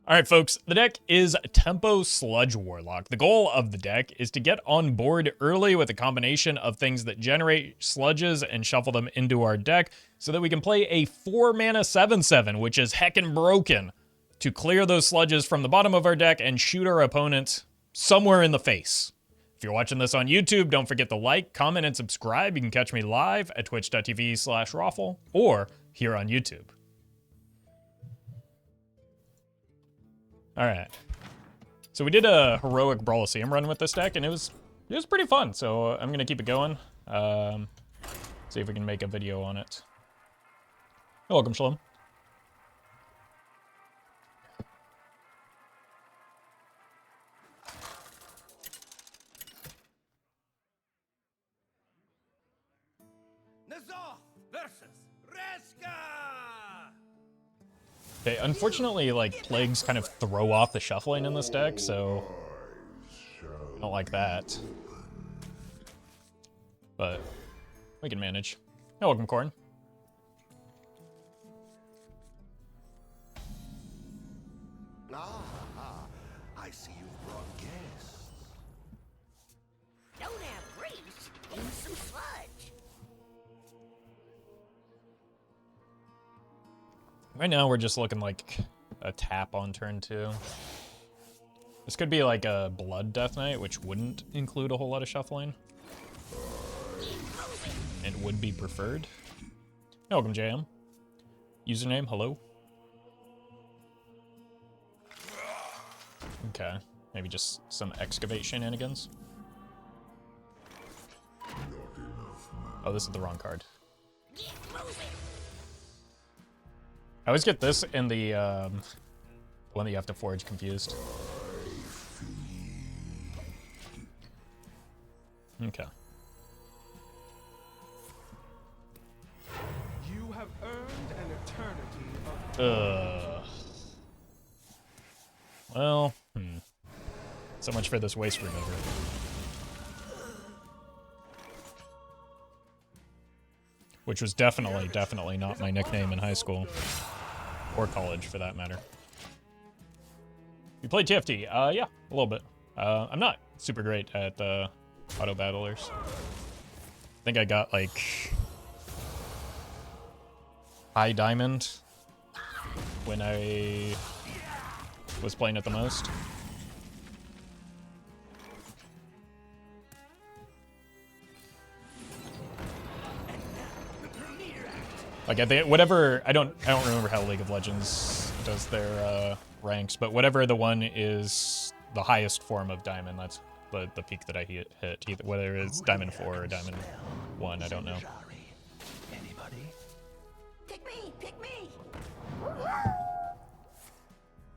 Alright folks, the deck is Tempo Sludge Warlock. The goal of the deck is to get on board early with a combination of things that generate sludges and shuffle them into our deck so that we can play a 4-mana 7/7, which is heckin' broken, to clear those sludges from the bottom of our deck and shoot our opponent somewhere in the face. If you're watching this on YouTube, don't forget to like, comment, and subscribe. You can catch me live at twitch.tv/Roffle or here on YouTube. Alright. So we did a heroic Brawliseum run with this deck, and it was pretty fun, so I'm gonna keep it going. See if we can make a video on it. You're welcome, Shalom. Okay, unfortunately, like, plagues kind of throw off the shuffling in this deck, so I don't like that. But we can manage. You're welcome, Corn. I see you've brought guests. Don't have grease, use some sludge. Right now, we're just looking like a tap on turn 2. This could be like a Blood Death Knight, which wouldn't include a whole lot of shuffling. And would be preferred. Welcome, JM. Username, hello. Okay, maybe just some excavate shenanigans. Oh, this is the wrong card. I always get this and the one that you have to forge confused. Okay. You have earned an eternity of Well, so much for this waste remover. Which was definitely not my nickname in high school. Or college, for that matter. You played TFT? Yeah, a little bit. I'm not super great at auto battlers. I think I got like high diamond when I was playing it the most. Like I think whatever, I don't remember how League of Legends does their ranks, but whatever the one is the highest form of diamond, that's the peak that I hit. Either, whether it's diamond 4 or diamond 1, I don't know. Anybody? Pick me, pick me.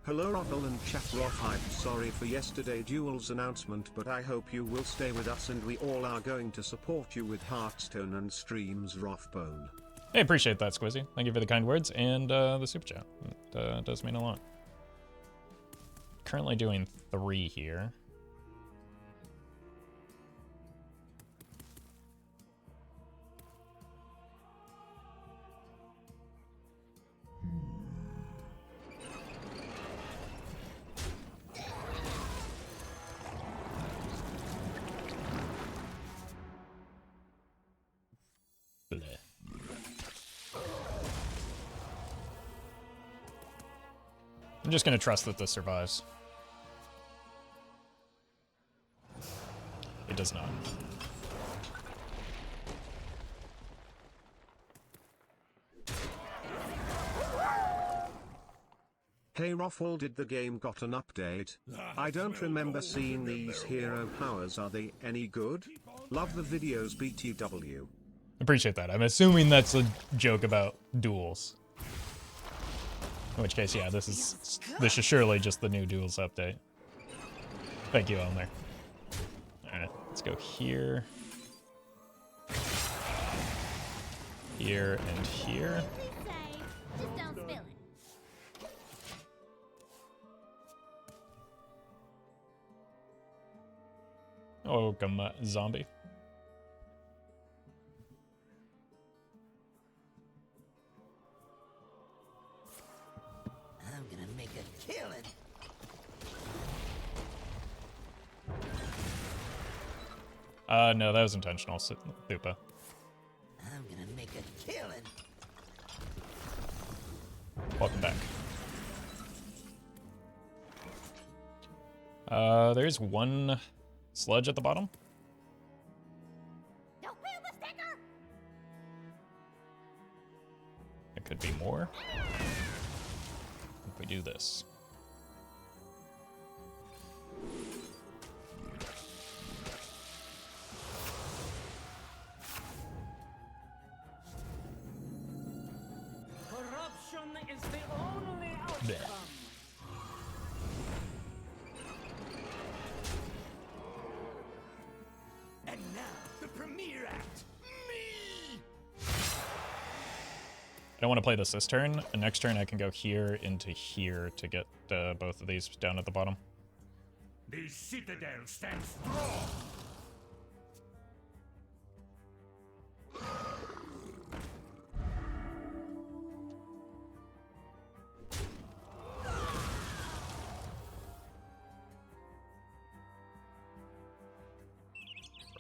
Hello Roffle and chat Roffle. Sorry for yesterday Duel's announcement, but I hope you will stay with us and we all are going to support you with Hearthstone and streams Roffbone. Hey, appreciate that, Squizzy. Thank you for the kind words and the super chat. It does mean a lot. Currently doing 3 here. Bleh. I'm just gonna trust that this survives. It does not. Hey Roffle, did the game got an update? I don't remember seeing these hero powers, are they any good? Love the videos BTW. Appreciate that. I'm assuming that's a joke about duels. In which case, yeah, this is surely just the new duels update. Thank you, Elmer. Alright, let's go here. Here and here. Just don't spill it. Oh, come zombie. I'm gonna make a killing. No, that was intentional, Thupa. I'm gonna make a killing. Welcome back. There's one sludge at the bottom. Don't feel the sticker. It could be more. If we do this. Corruption is the only outcome. Blech. And now, the premiere act. Me! I don't want to play this turn. And next turn I can go here into here to get both of these down at the bottom. The citadel stands strong.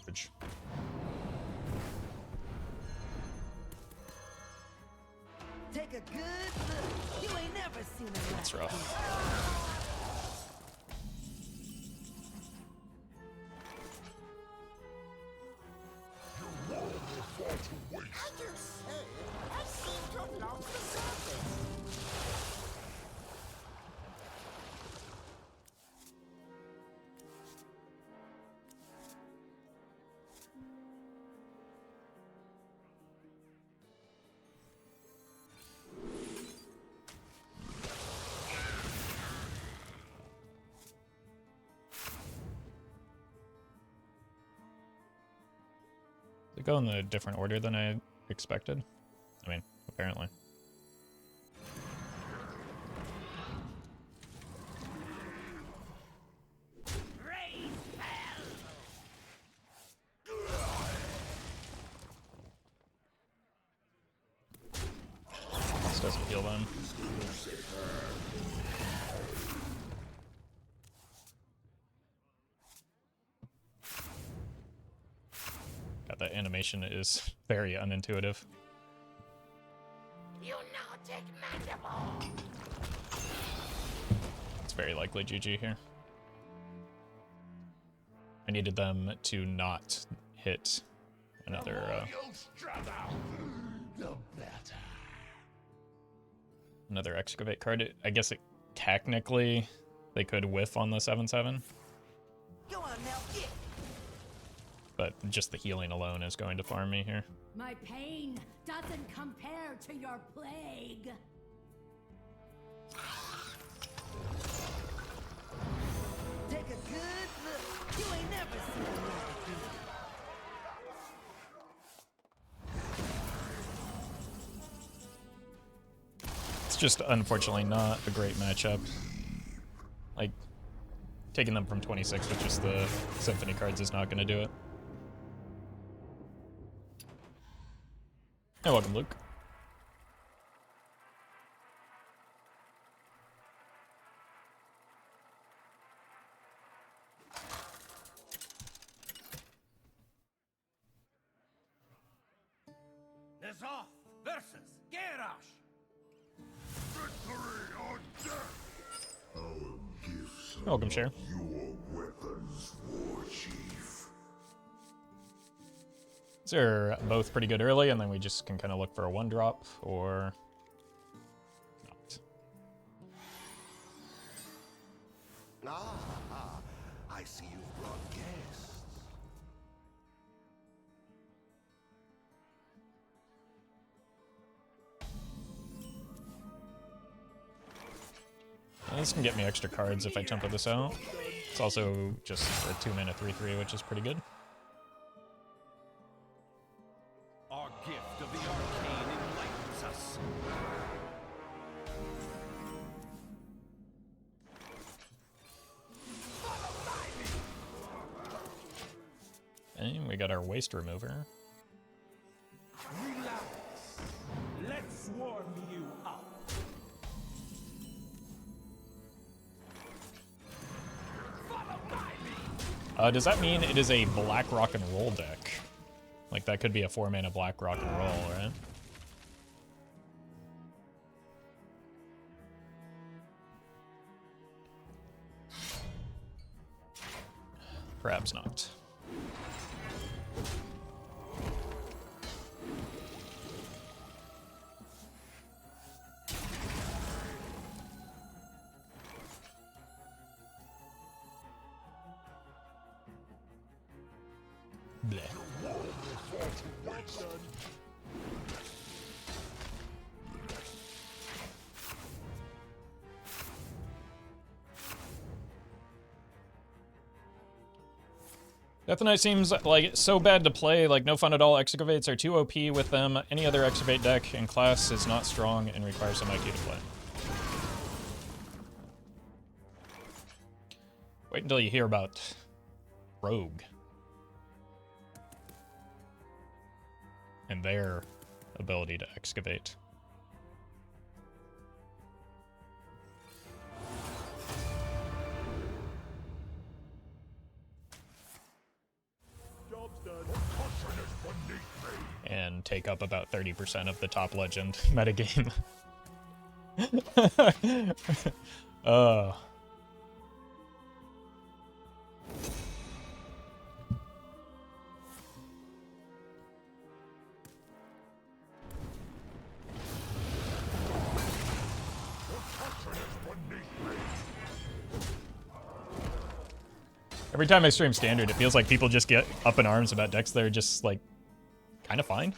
Garbage. Take a good look. You ain't never seen a That's rough. I just say, I seem to have lost the surface. They go in a different order than I expected. I mean, apparently. This doesn't heal them. God, that animation is very unintuitive. You nautic mandible. It's very likely GG here. I needed them to not hit another another excavate card. I guess it technically they could whiff on the 7/7, Go on now, get. but just the healing alone is going to farm me here. My pain doesn't compare to your plague. Take a good look. You ain't never seen a like It's just unfortunately not a great matchup. Like, taking them from 26 with just the Symphony cards is not going to do it. Hey, welcome, Luke. Nazoth versus Garrosh. Victory or death. Welcome, Cher. These are both pretty good early, and then we just can kind of look for a 1-drop or not. Ah, I see you've brought guests. And this can get me extra cards if I tempo this out. It's also just a 2-mana 3/3, which is pretty good. Our gift of the arcane enlightens us. And we got our waste remover. Relax. Let's warm you up. Follow by me. Does that mean it is a black rock and roll deck? Like, that could be a 4-mana black rock and roll, right? Perhaps not. Bleh. Death Knight seems like so bad to play, like no fun at all. Excavates are too OP with them. Any other excavate deck in class is not strong and requires some IQ to play. Wait until you hear about Rogue and their ability to excavate. And take up about 30% of the top legend metagame. Every time I stream Standard, it feels like people just get up in arms about decks that are just, like, kind of fine.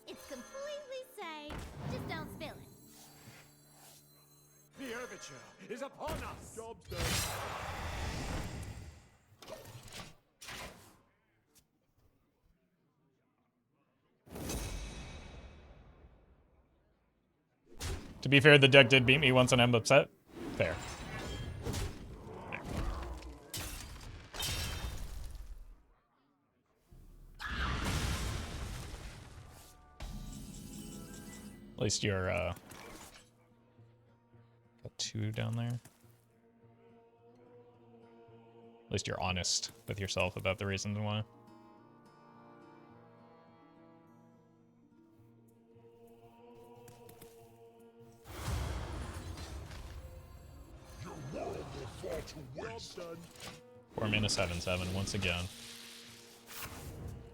It's completely safe. Just don't spill it. The Herbiture is upon us. Job's done. To be fair, the deck did beat me once and I'm upset. Fair. At least you're, got 2 down there. At least you're honest with yourself about the reasons why. Four mana 7/7 once again.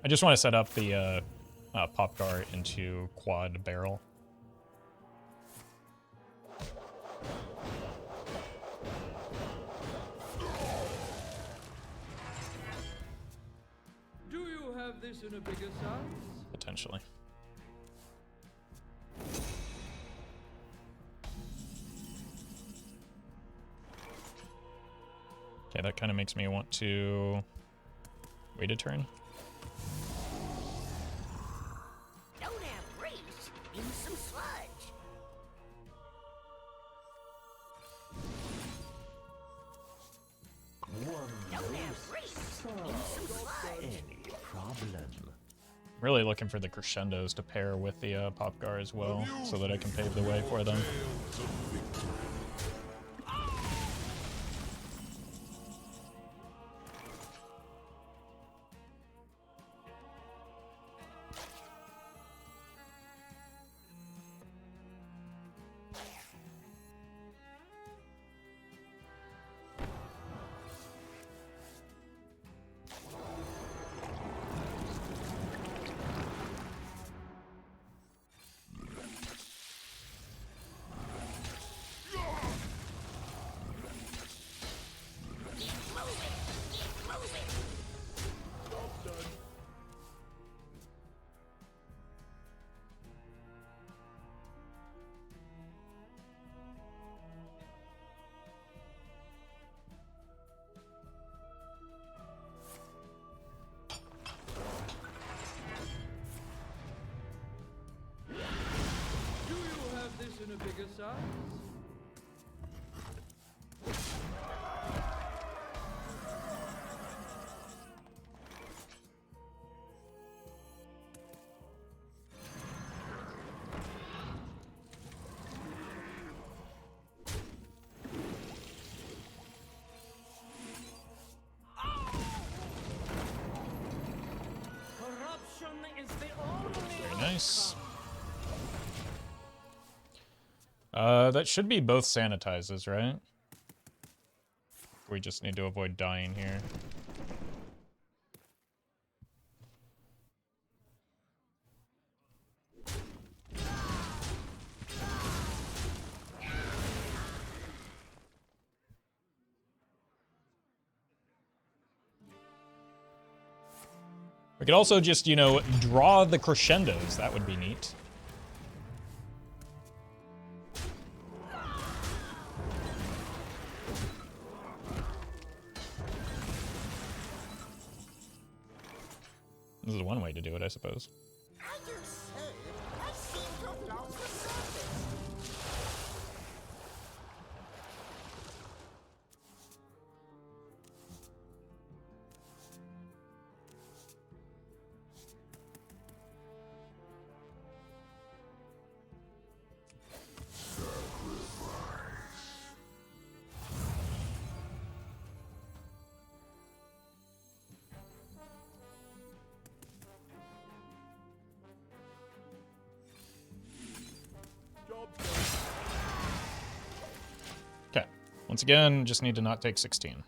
I just want to set up the pop guard into quad barrel. Do you have this in a bigger size? Potentially. Okay, that kind of makes me want to wait a turn. Don't have race. Use some sludge. Don't have race. Use some sludge. Any problem? Really looking for the crescendos to pair with the pop guard as well, so that I can pave the way for them. In a bigger size? Nice. That should be both sanitizes, right? We just need to avoid dying here. We could also just, you know, draw the crescendos. That would be neat. This is one way to do it, I suppose. I dare say, I seem to have lost the surface. Okay. Once again, just need to not take 16.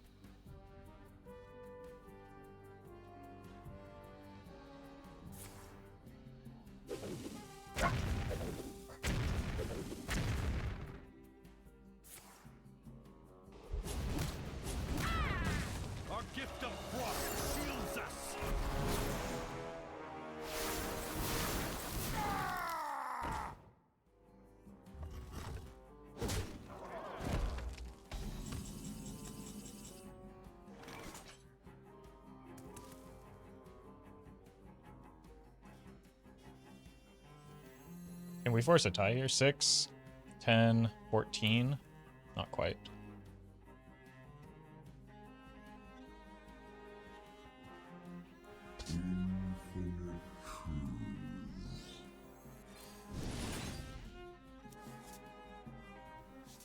Our gift of frost shields us. Can we force a tie here? 6, 10, 14? Not quite.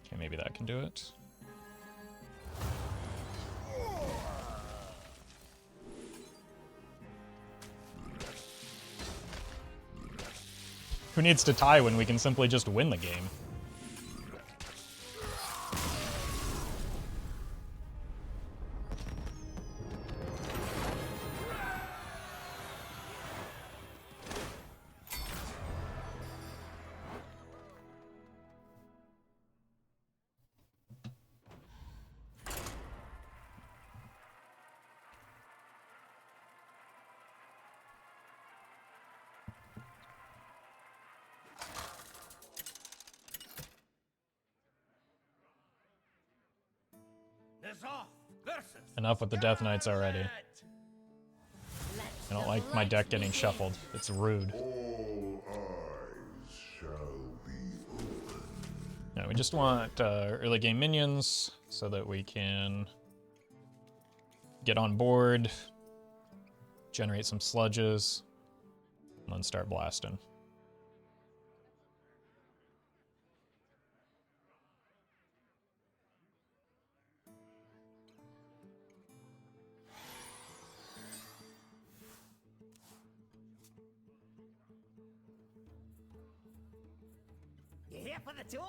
Okay, maybe that can do it. Who needs to tie when we can simply just win the game? Enough with the Death Knights already. I don't like my deck getting shuffled. It's rude. Yeah, we just want early game minions so that we can get on board, generate some sludges, and then start blasting. For the tour?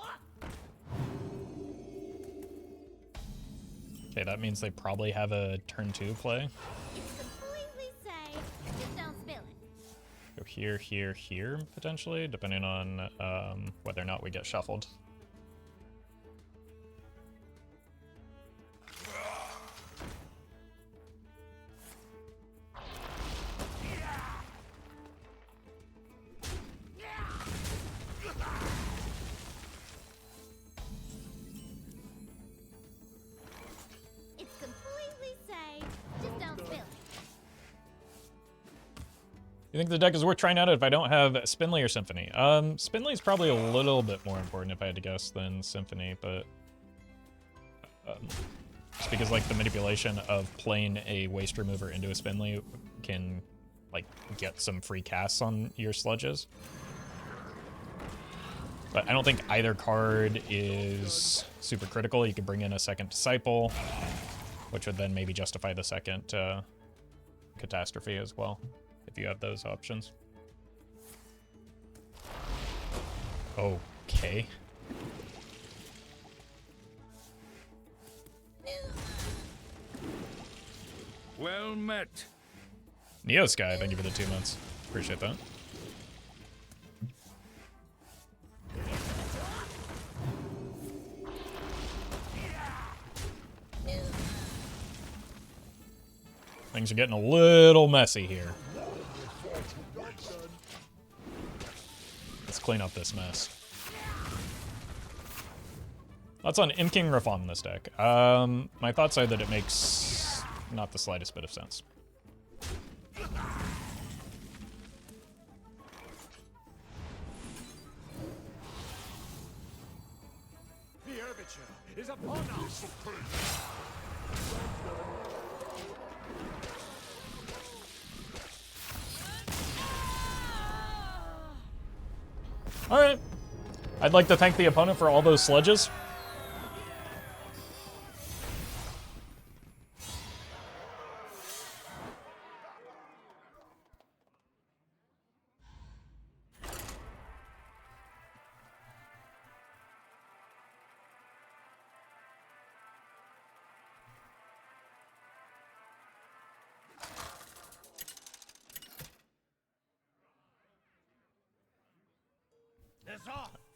Okay, that means they probably have a turn 2 play. It's completely safe. Just don't spill it. Go here, here, here, potentially, depending on whether or not we get shuffled. You think the deck is worth trying out if I don't have Spinley or Symphony? Spinley's probably a little bit more important if I had to guess than Symphony, but just because like the manipulation of playing a Waste Remover into a Spinley can like get some free casts on your sludges. But I don't think either card is super critical. You could bring in a second Disciple, which would then maybe justify the second Catastrophe as well, if you have those options. Okay. Well met. Neo Sky, thank you for the 2 months. Appreciate that. Things are getting a little messy here. Let's clean up this mess. Thoughts on Imp King Raffle in this deck? My thoughts are that it makes not the slightest bit of sense. The herbiture is upon us. Alright. I'd like to thank the opponent for all those sludges.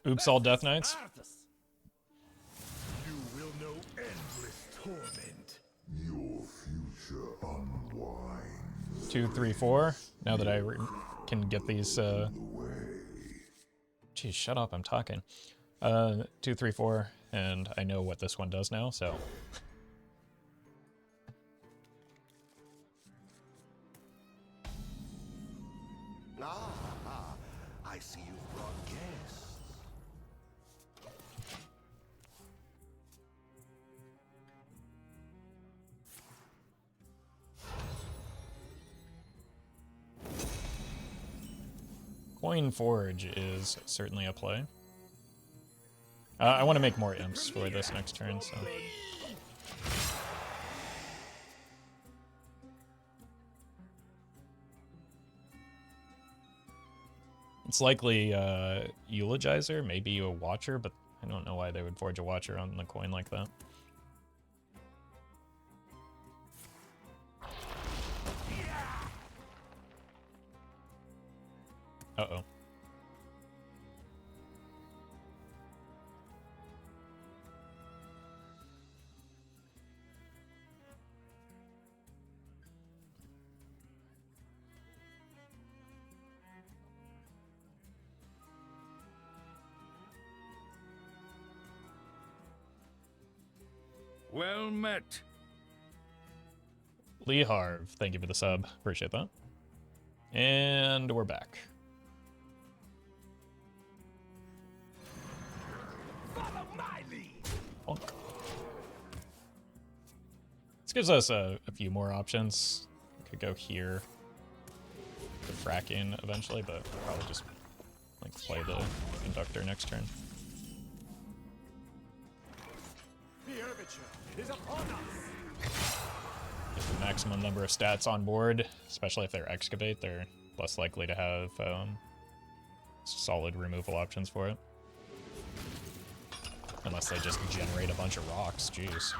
Oops, all Death Knights. You will know endless torment. Your future unwinds. 2, 3, 4. Now that I can get these. Geez, shut up! I'm talking. 2, 3, 4, and I know what this one does now. So. I see you've brought guests. Coin Forge is certainly a play. I want to make more imps for this next turn, so. It's likely Eulogizer, maybe a Watcher, but I don't know why they would forge a Watcher on the coin like that. Uh-oh. Well met. Lee Harv, thank you for the sub. Appreciate that. And we're back. Follow my lead. Bonk. This gives us a few more options. Could go here. The Fracking eventually, but I'll probably just like play the Conductor next turn. The herbiture is upon us. Get the maximum number of stats on board, especially if they're Excavate. They're less likely to have solid removal options for it. Unless they just generate a bunch of rocks, jeez.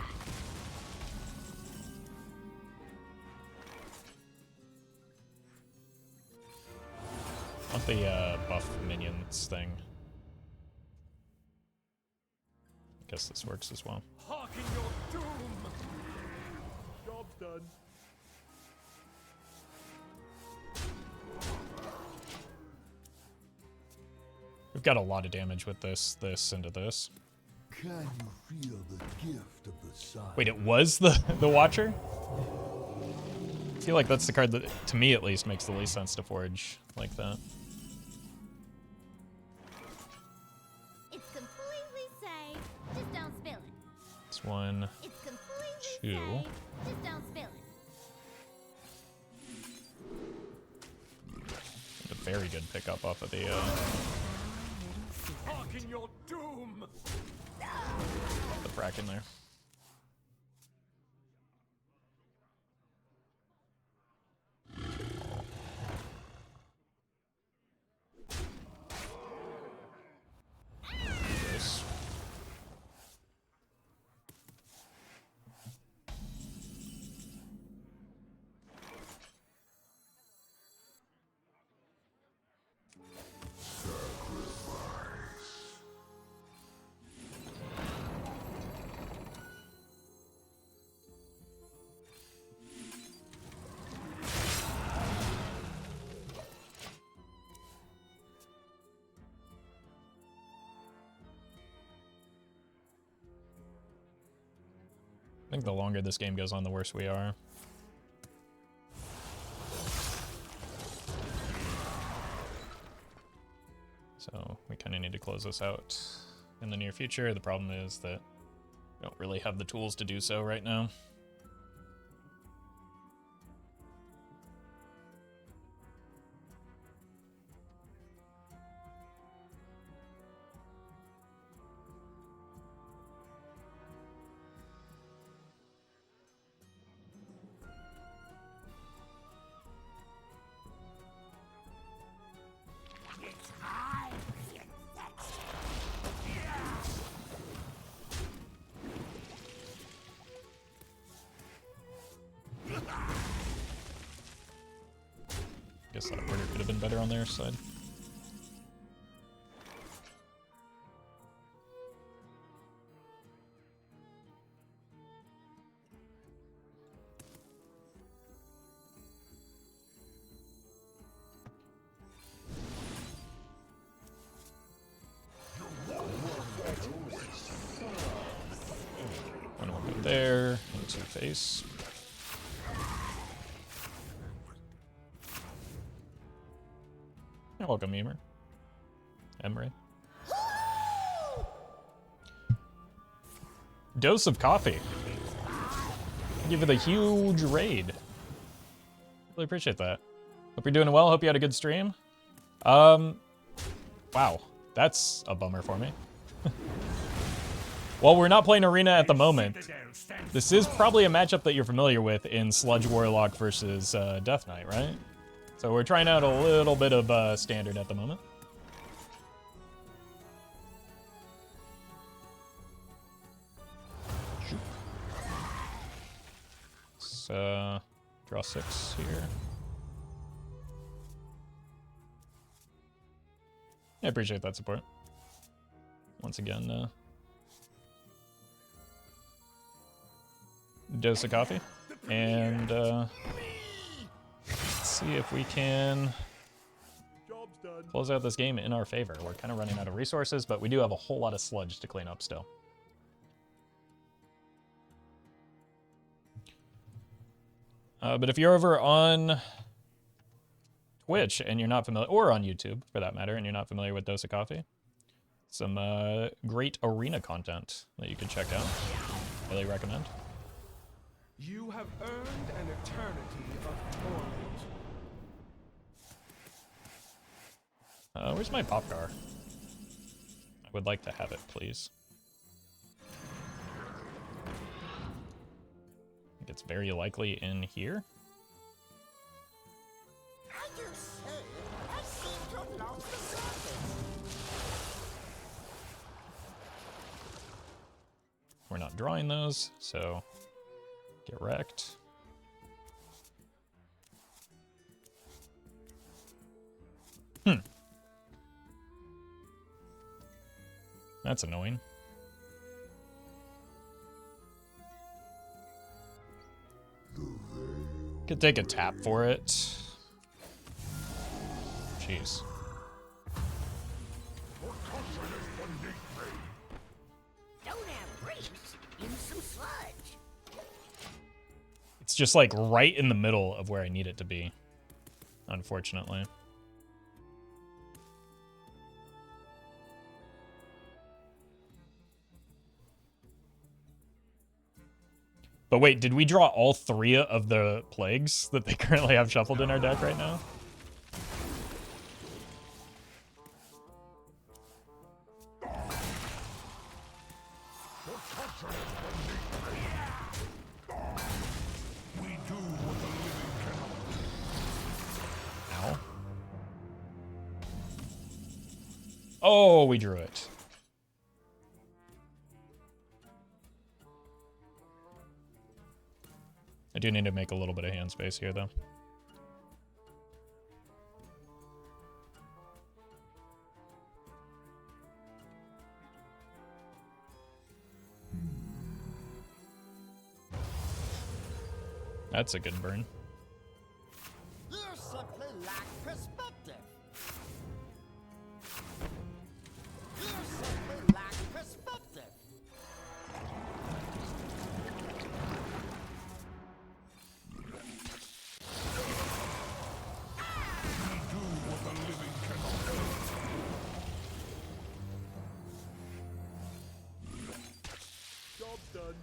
I want the buff minions thing. I guess this works as well. Hearken your doom. Job's done. We've got a lot of damage with this, into this. Can you feel the gift of the sun? Wait, it was the Watcher? I feel like that's the card that, to me at least, makes the least sense to forge like that. It's completely safe. Just don't spill it. It's 1, It's completely 2. safe. Just don't spill it. A very good pickup off of the Hearken your doom. Fracking there. think the longer this game goes on, the worse we are. So we kind of need to close this out in the near future. The problem is that we don't really have the tools to do so right now. Guess that order could have been better on their side. One will go there, into face. You're welcome, Emre. Dose of coffee. Thank you for the huge raid. Really appreciate that. Hope you're doing well. Hope you had a good stream. Wow, that's a bummer for me. Well, we're not playing Arena at the moment. This is probably a matchup that you're familiar with in Sludge Warlock versus Death Knight, right? So we're trying out a little bit of standard at the moment. Let's draw 6 here. I appreciate that support. Once again, dose of coffee. And let's see if we can close out this game in our favor. We're kind of running out of resources, but we do have a whole lot of sludge to clean up still. But if you're over on Twitch and you're not familiar, or on YouTube for that matter, and you're not familiar with Dose of Coffee, some great arena content that you can check out. Really recommend. You have earned an eternity of torment. Where's my pop car? I would like to have it, please. I think it's very likely in here. I dare say, I seem to have lost the surface. We're not drawing those, so get wrecked. That's annoying. Could take a tap for it. Jeez. Don't have brakes. Use some sludge. It's just like right in the middle of where I need it to be, unfortunately. But wait, did we draw all 3 of the plagues that they currently have shuffled in our deck right now? Ow. Oh, we drew it. I do need to make a little bit of hand space here, though. That's a good burn. You simply lack perspective. You simply lack perspective. living cannot live. Job done.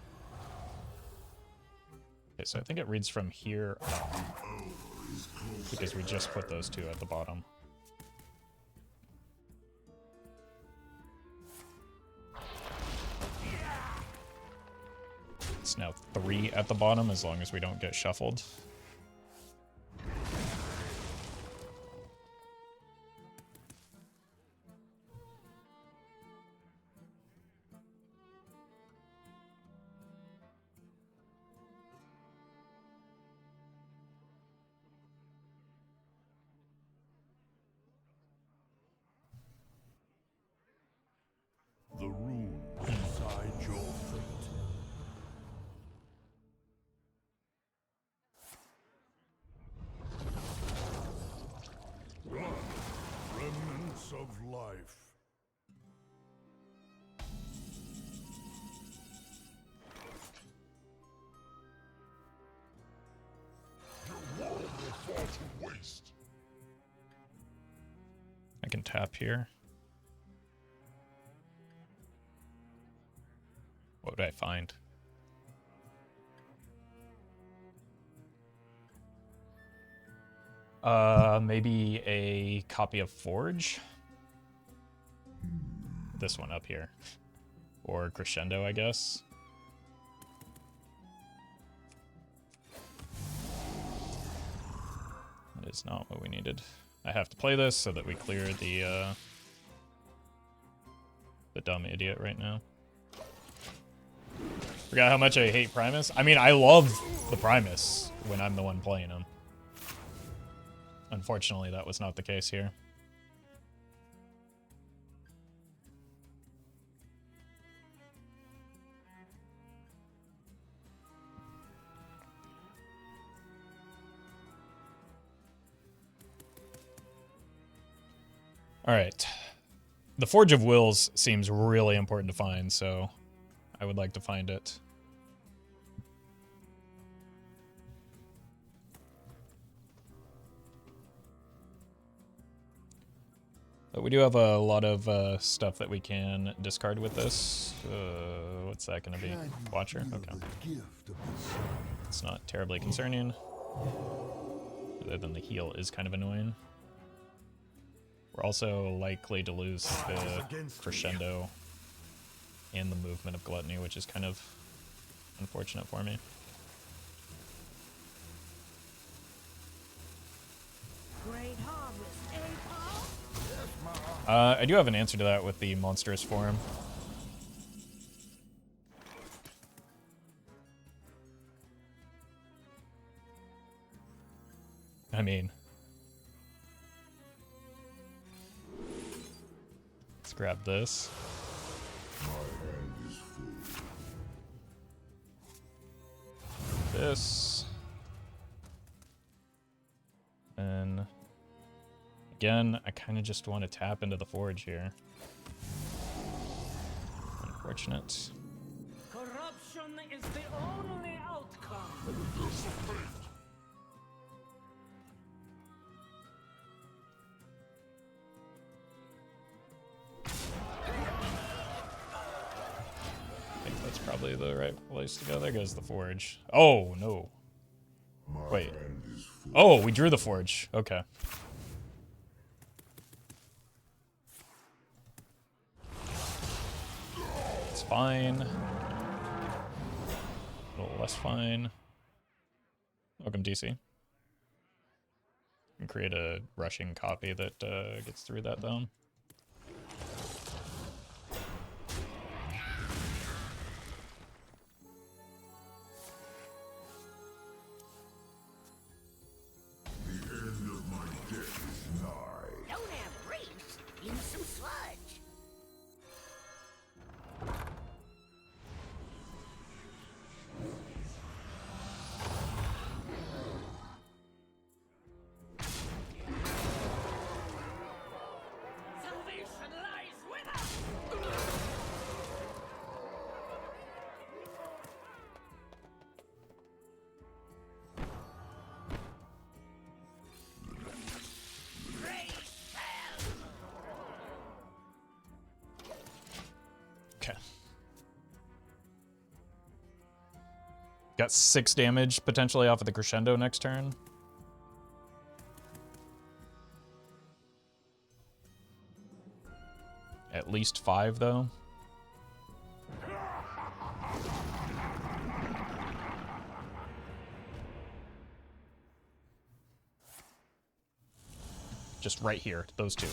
Okay, so I think it reads from here up, because we just put those two at the bottom. It's now 3 at the bottom, as long as we don't get shuffled. The runes decide your fate. Blood, remnants of life. Your world will fall to waste. I can tap here. What would I find? Maybe a copy of Forge? This one up here. Or Crescendo, I guess. That is not what we needed. I have to play this so that we clear the dumb idiot right now. Forgot how much I hate Primus. I mean, I love the Primus when I'm the one playing him. Unfortunately, that was not the case here. All right. The Forge of Wills seems really important to find, so I would like to find it. But we do have a lot of stuff that we can discard with this. What's that going to be? Watcher? Okay. It's not terribly concerning. Other than the heal is kind of annoying. We're also likely to lose the Crescendo and the movement of Gluttony, which is kind of unfortunate for me. Great harvest, eh, Paul? I do have an answer to that with the Monstrous Form. I mean, let's grab this. This. And again, I kind of just want to tap into the Forge here. Unfortunate. Corruption is the only outcome. I think that's probably the right place to go. There goes the Forge. Oh, no. Wait. Oh, we drew the Forge. Okay. It's fine. A little less fine. Welcome, DC. Can create a rushing copy that gets through that, though. Don't have briefs. Use some sludge. Got 6 damage potentially off of the Crescendo next turn. At least 5, though. Just right here, those 2.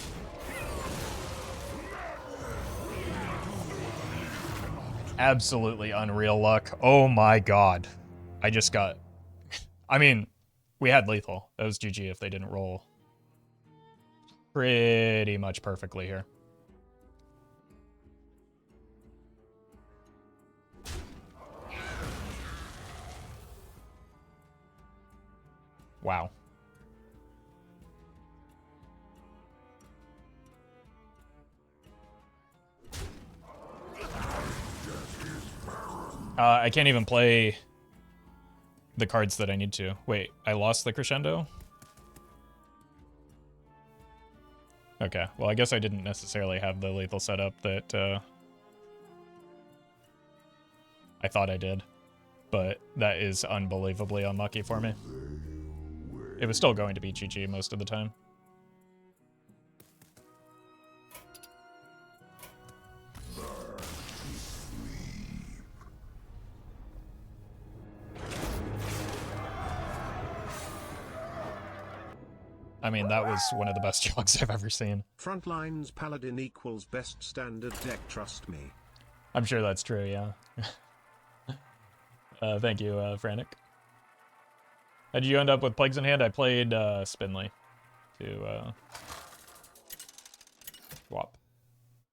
Absolutely unreal luck. Oh my god. I just got... I mean, we had lethal. That was GG if they didn't roll pretty much perfectly here. Wow. I can't even play the cards that I need to. Wait, I lost the Crescendo? Okay, well, I guess I didn't necessarily have the lethal setup that I thought I did. But that is unbelievably unlucky for me. It was still going to be GG most of the time. I mean, that was one of the best jogs I've ever seen. Frontlines Paladin equals best standard deck, trust me. I'm sure that's true, yeah. Thank you, Frantic. How'd you end up with Plagues in hand? I played Finley to swap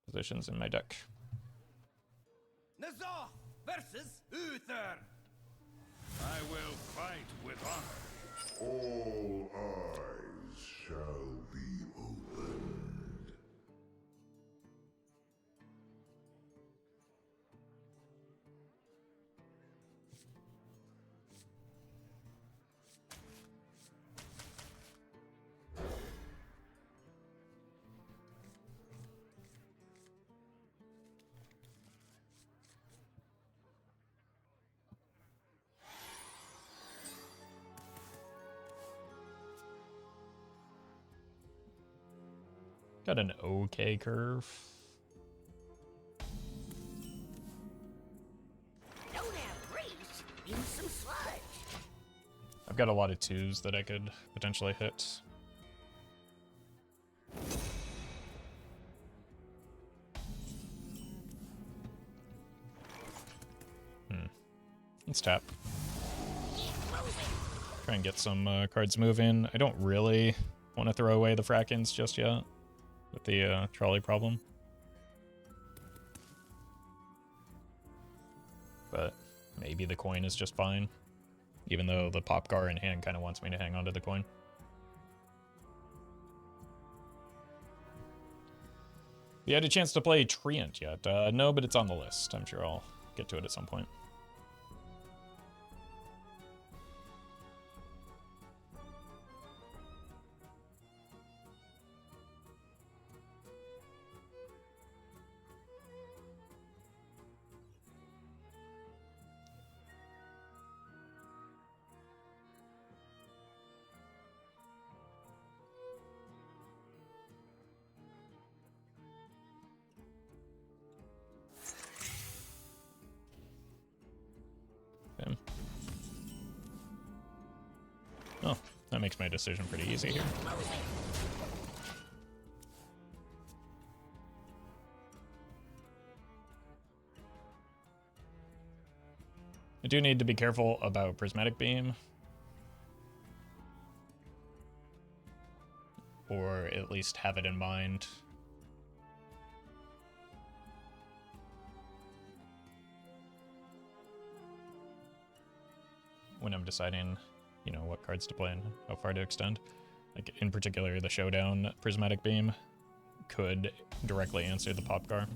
positions in my deck. Nazar versus Uther. I will fight with honor. All eyes shall be opened. Got an okay curve. Don't have reach. Use some sludge. I've got a lot of 2s that I could potentially hit. Let's tap. Try and get some cards moving. I don't really want to throw away the Frackings just yet with the Trolley Problem. But maybe the coin is just fine, even though the Popgar in hand kind of wants me to hang on to the coin. You had a chance to play Treant yet? No, but it's on the list. I'm sure I'll get to it at some point. Oh, that makes my decision pretty easy here. I do need to be careful about Prismatic Beam. Or at least have it in mind. When I'm deciding, you know, what cards to play and how far to extend. Like, in particular, the Showdown Prismatic Beam could directly answer the Popgar.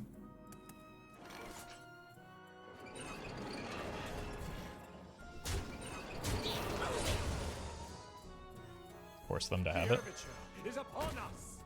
Force them to have it. Is upon us.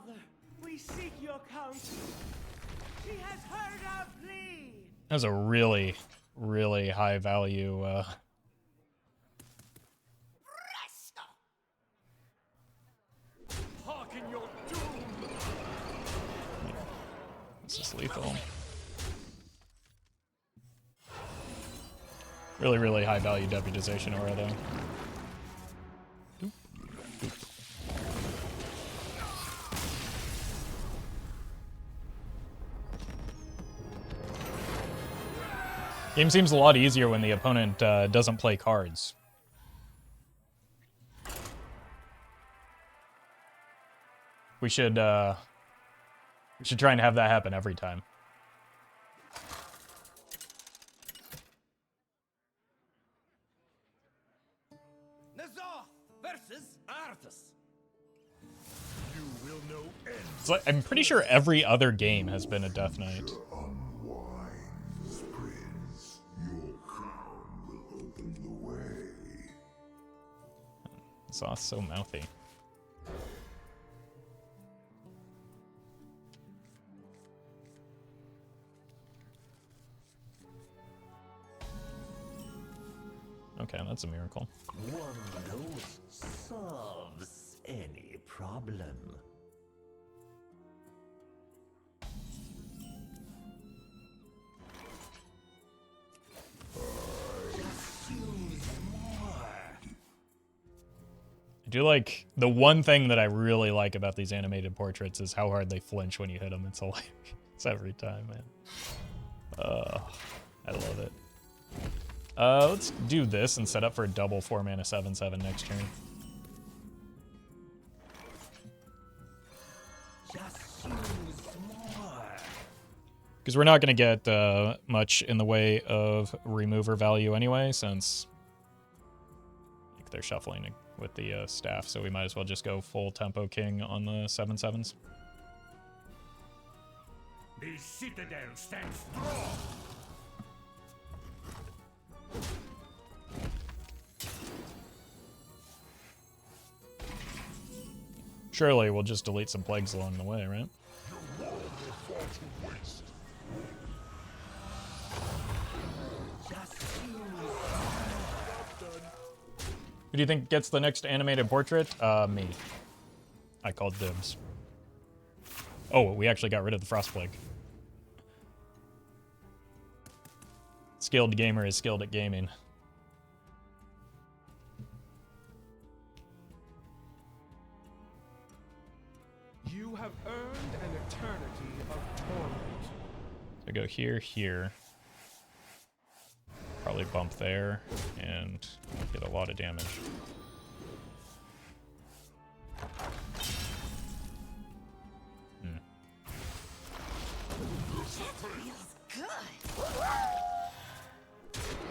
Father, we seek your counsel. She has heard our plea. That was a really, really high value. Hearken your doom. This is lethal. Really, really high value deputization aura though. Oop. Oop. Game seems a lot easier when the opponent doesn't play cards. We should try and have that happen every time. Nazar versus Arthas. You will know end. It's like, I'm pretty sure every other game has been a Death Knight. Unwinds, Prince. Your crown will open the way. Zoth's so mouthy. Okay, that's a miracle. One dose solves any problem. I do like, the one thing that I really like about these animated portraits is how hard they flinch when you hit them. It's like, it's every time, man. I love it. Let's do this and set up for a double 4-mana 7/7 next turn. Because we're not going to get much in the way of remover value anyway, since like, they're shuffling with the staff, so we might as well just go full tempo king on the 7/7s. The citadel stands strong. Surely we'll just delete some plagues along the way, right? Who do you think gets the next animated portrait? Me. I called dibs. Oh, we actually got rid of the Frost Plague. Skilled gamer is skilled at gaming. You have earned an eternity of torment. So go here, here. Probably bump there and get a lot of damage.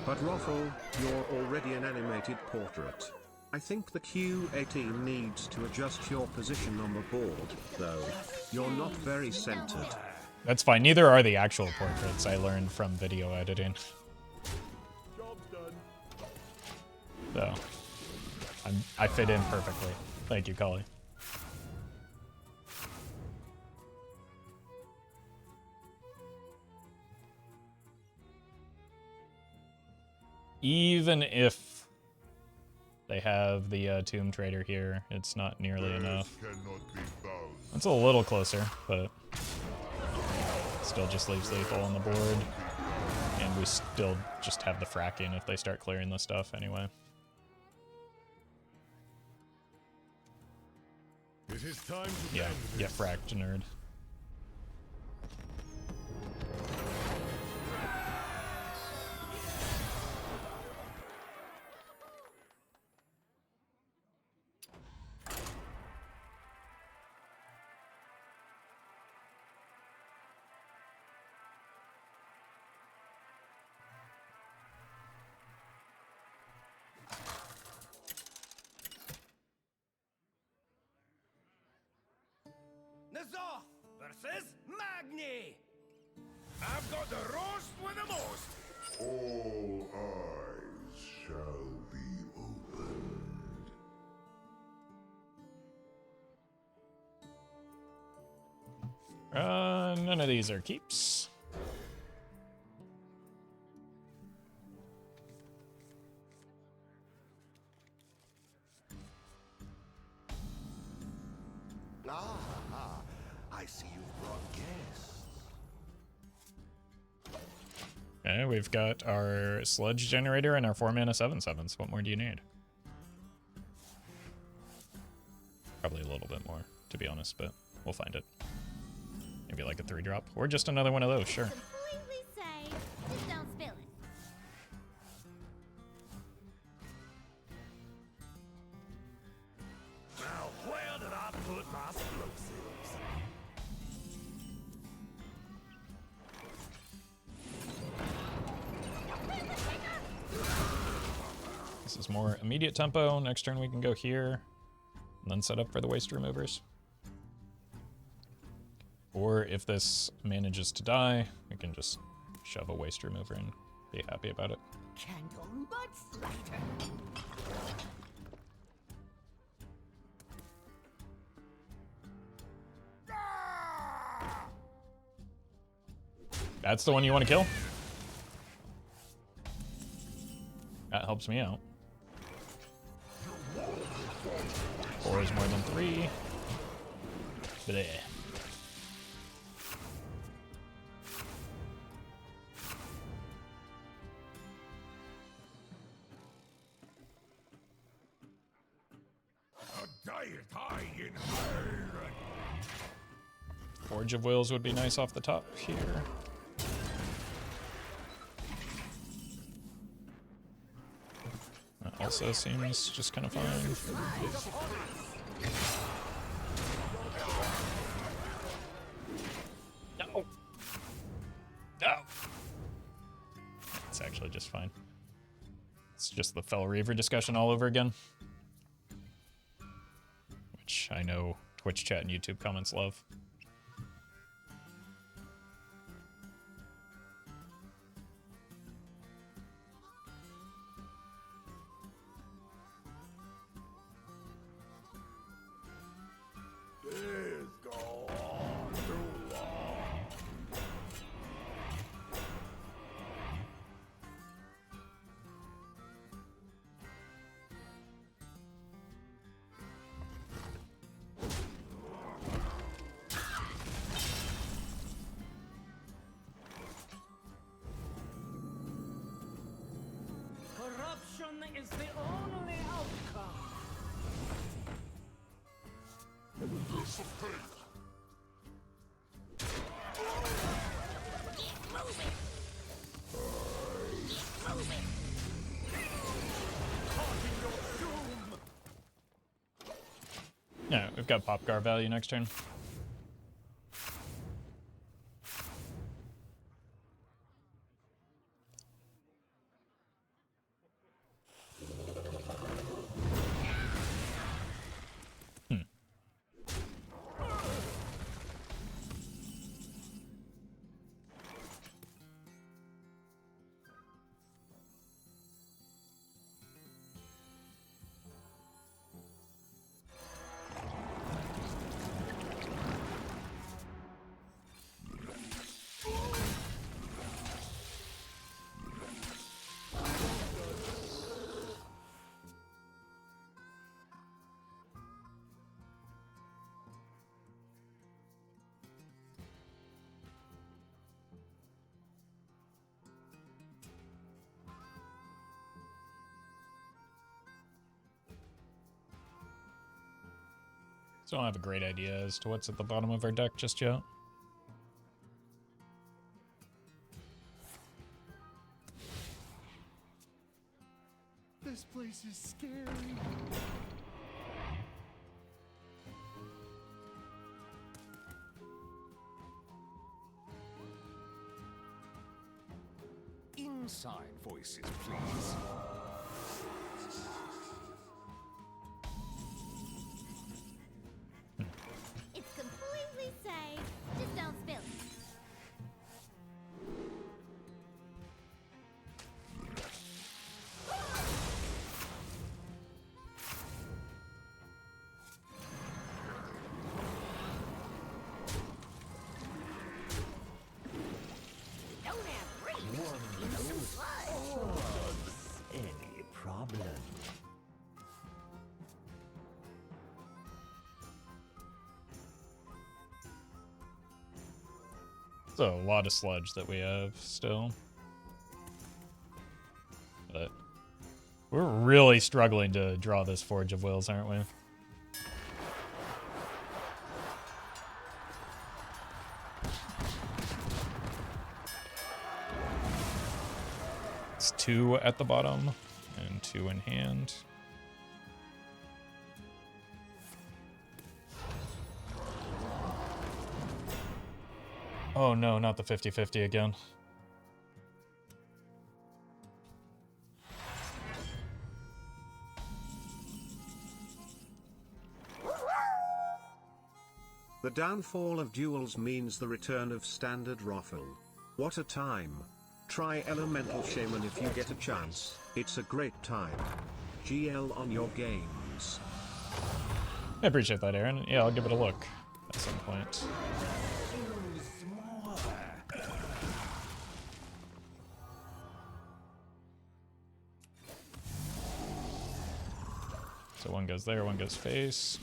But Roffle, you're already an animated portrait. I think the Q18 needs to adjust your position on the board, though. You're not very centered. That's fine. Neither are the actual portraits I learned from video editing. So, I fit in perfectly. Thank you, Cully. Even if they have the Tomb Trader here, it's not nearly enough. It's a little closer, but still just leaves lethal on the board. And we still just have the fracking if they start clearing this stuff anyway. It is time to Yeah, end yeah, this. fracked, nerd. Nazar versus Magni. I've got the roast with the most. All eyes shall be opened. None of these are keeps. Ah, I see you've brought guests. Okay, we've got our sludge generator and our 4-mana 7/7s. What more do you need? Probably a little bit more, to be honest, but we'll find it. Maybe like a 3-drop, or just another one of those, sure. Completely safe. Just don't spill it. Now, where did I put my explosives? This is more immediate tempo. Next turn we can go here, and then set up for the waste removers. Or if this manages to die, we can just shove a waste remover and be happy about it. Candle mudslider. That's the one you want to kill? That helps me out. 4 is more than 3. Bleh. Forge of Wills would be nice off the top here. That also seems just kind of fine. No! No! It's actually just fine. It's just the Fel Reaver discussion all over again. Which I know Twitch chat and YouTube comments love. Corruption is the only outcome. Yeah, we've got Popgar value next turn. So I don't have a great idea as to what's at the bottom of our deck just yet. This place is scary. Inside voices, please. It's completely safe. Just don't spill it. So a lot of sludge that we have still. But we're really struggling to draw this Forge of Wills, aren't we? It's 2 at the bottom and 2 in hand. Oh no, not the 50-50 again. The downfall of duels means the return of standard Roffle. What a time. Try Elemental Shaman if you get a chance, it's a great time. GL on your games. I appreciate that, Aaron. Yeah, I'll give it a look at some point. So one goes there, one goes face.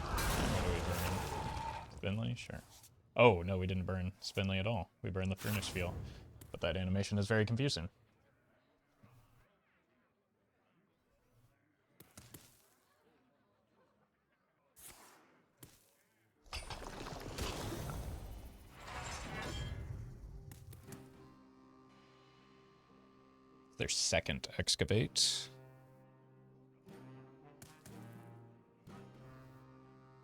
And what do we burn? Finley? Sure. Oh, no, we didn't burn Finley at all. We burned the Furnace Fuel. But that animation is very confusing. Their second excavate.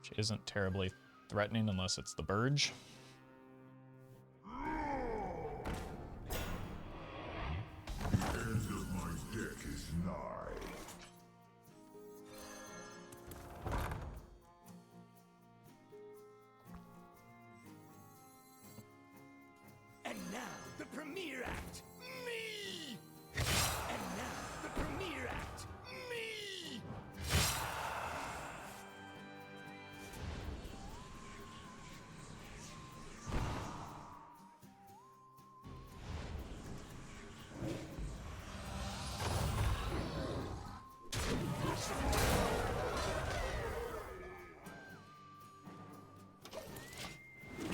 Which isn't terribly threatening unless it's the Burge. The end of my deck is nigh. And now, the premiere act, me! And now, the premiere act, me!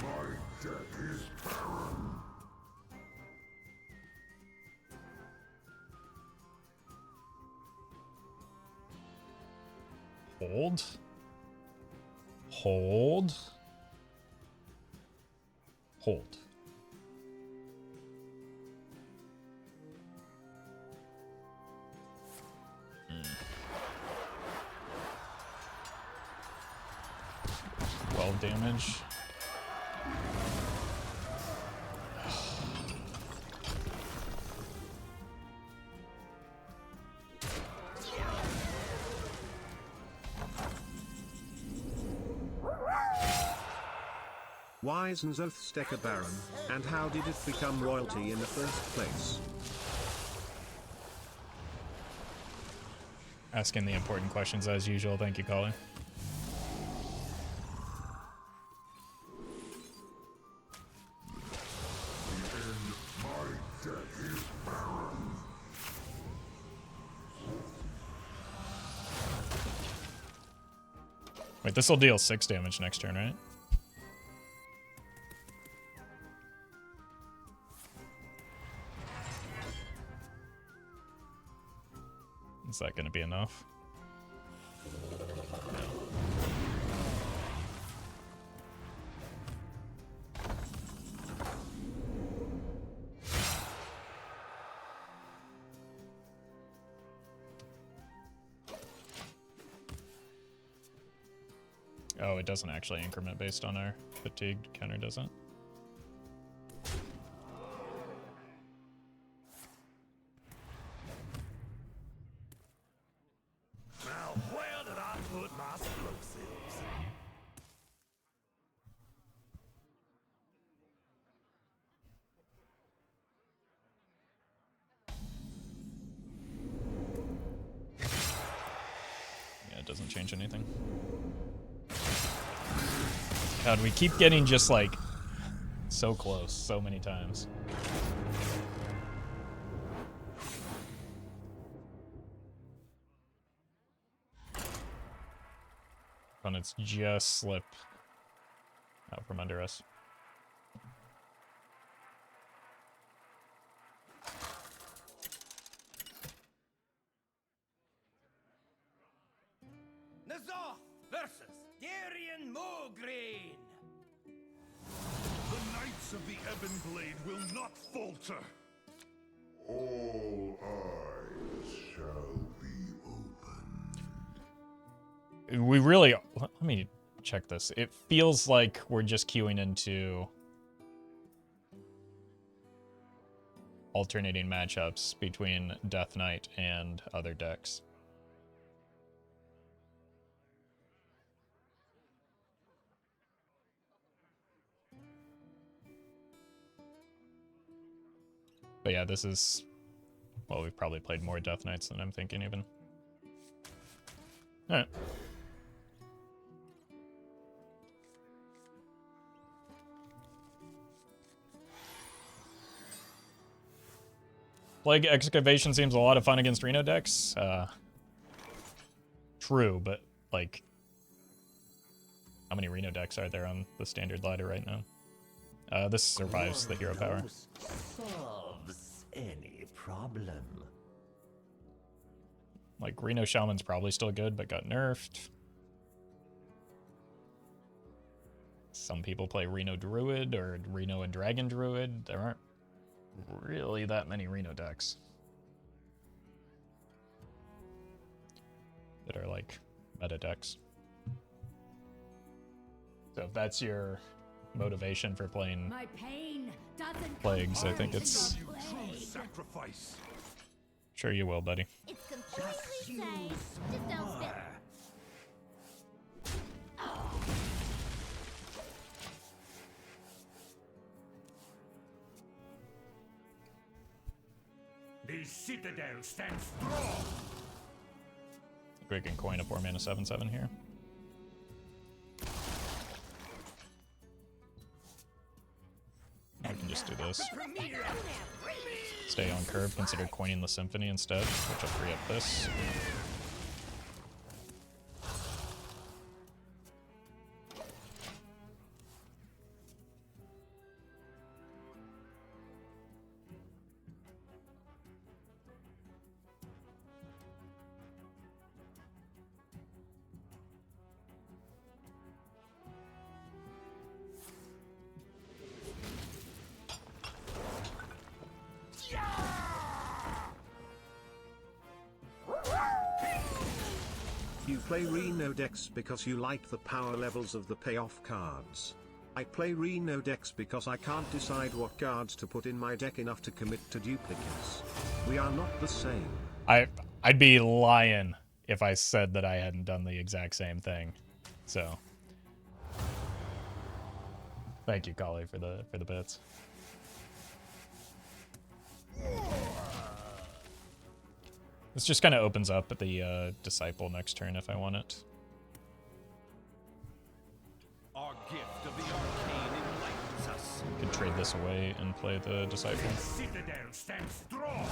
My deck is barren. Hold. Hold. Hold. Hmm. 12 damage. Why is Nzoth's deck a Baron, and how did it become royalty in the first place? Asking the important questions as usual. Thank you, Colin. My deck is barren. Wait, this will deal 6 damage next turn, right? Is that going to be enough? Oh, it doesn't actually increment based on our fatigued counter, does it? Now, where did I put my explosives? Yeah, it doesn't change anything. God, we keep getting just like so close so many times. And it's just slip out from under us. Nazoth versus Darien Mograine. The Knights of the Ebon Blade will not falter. All eyes shall be open. We really... Let me check this. It feels like we're just queuing into alternating matchups between Death Knight and other decks. But yeah, this is... Well, we've probably played more Death Knights than I'm thinking even. Alright. Plague Excavation seems a lot of fun against Reno decks. True, but like... How many Reno decks are there on the standard ladder right now? This survives the hero power. Solves any problem. Like, Reno Shaman's probably still good, but got nerfed. Some people play Reno Druid or Reno and Dragon Druid. There aren't really that many Reno decks that are, like, meta decks. So if that's your motivation for playing My pain doesn't Plagues, I think it's... Sacrifice. Sure you will, buddy. It's completely safe. Just don't spit. The Citadel stands strong. We can coin a 4-mana 7/7 here. I can just do this. Stay on curve, consider coining the Symphony instead, which will free up this. You play Reno decks because you like the power levels of the payoff cards. I play Reno decks because I can't decide what cards to put in my deck enough to commit to duplicates. We are not the same. I'd be lying if I said that I hadn't done the exact same thing. So thank you, Kali, for the bits. This just kind of opens up the Disciple next turn if I want it. Our gift of the arcane enlightens us. Could trade this away and play the Disciple. The Citadel stands strong.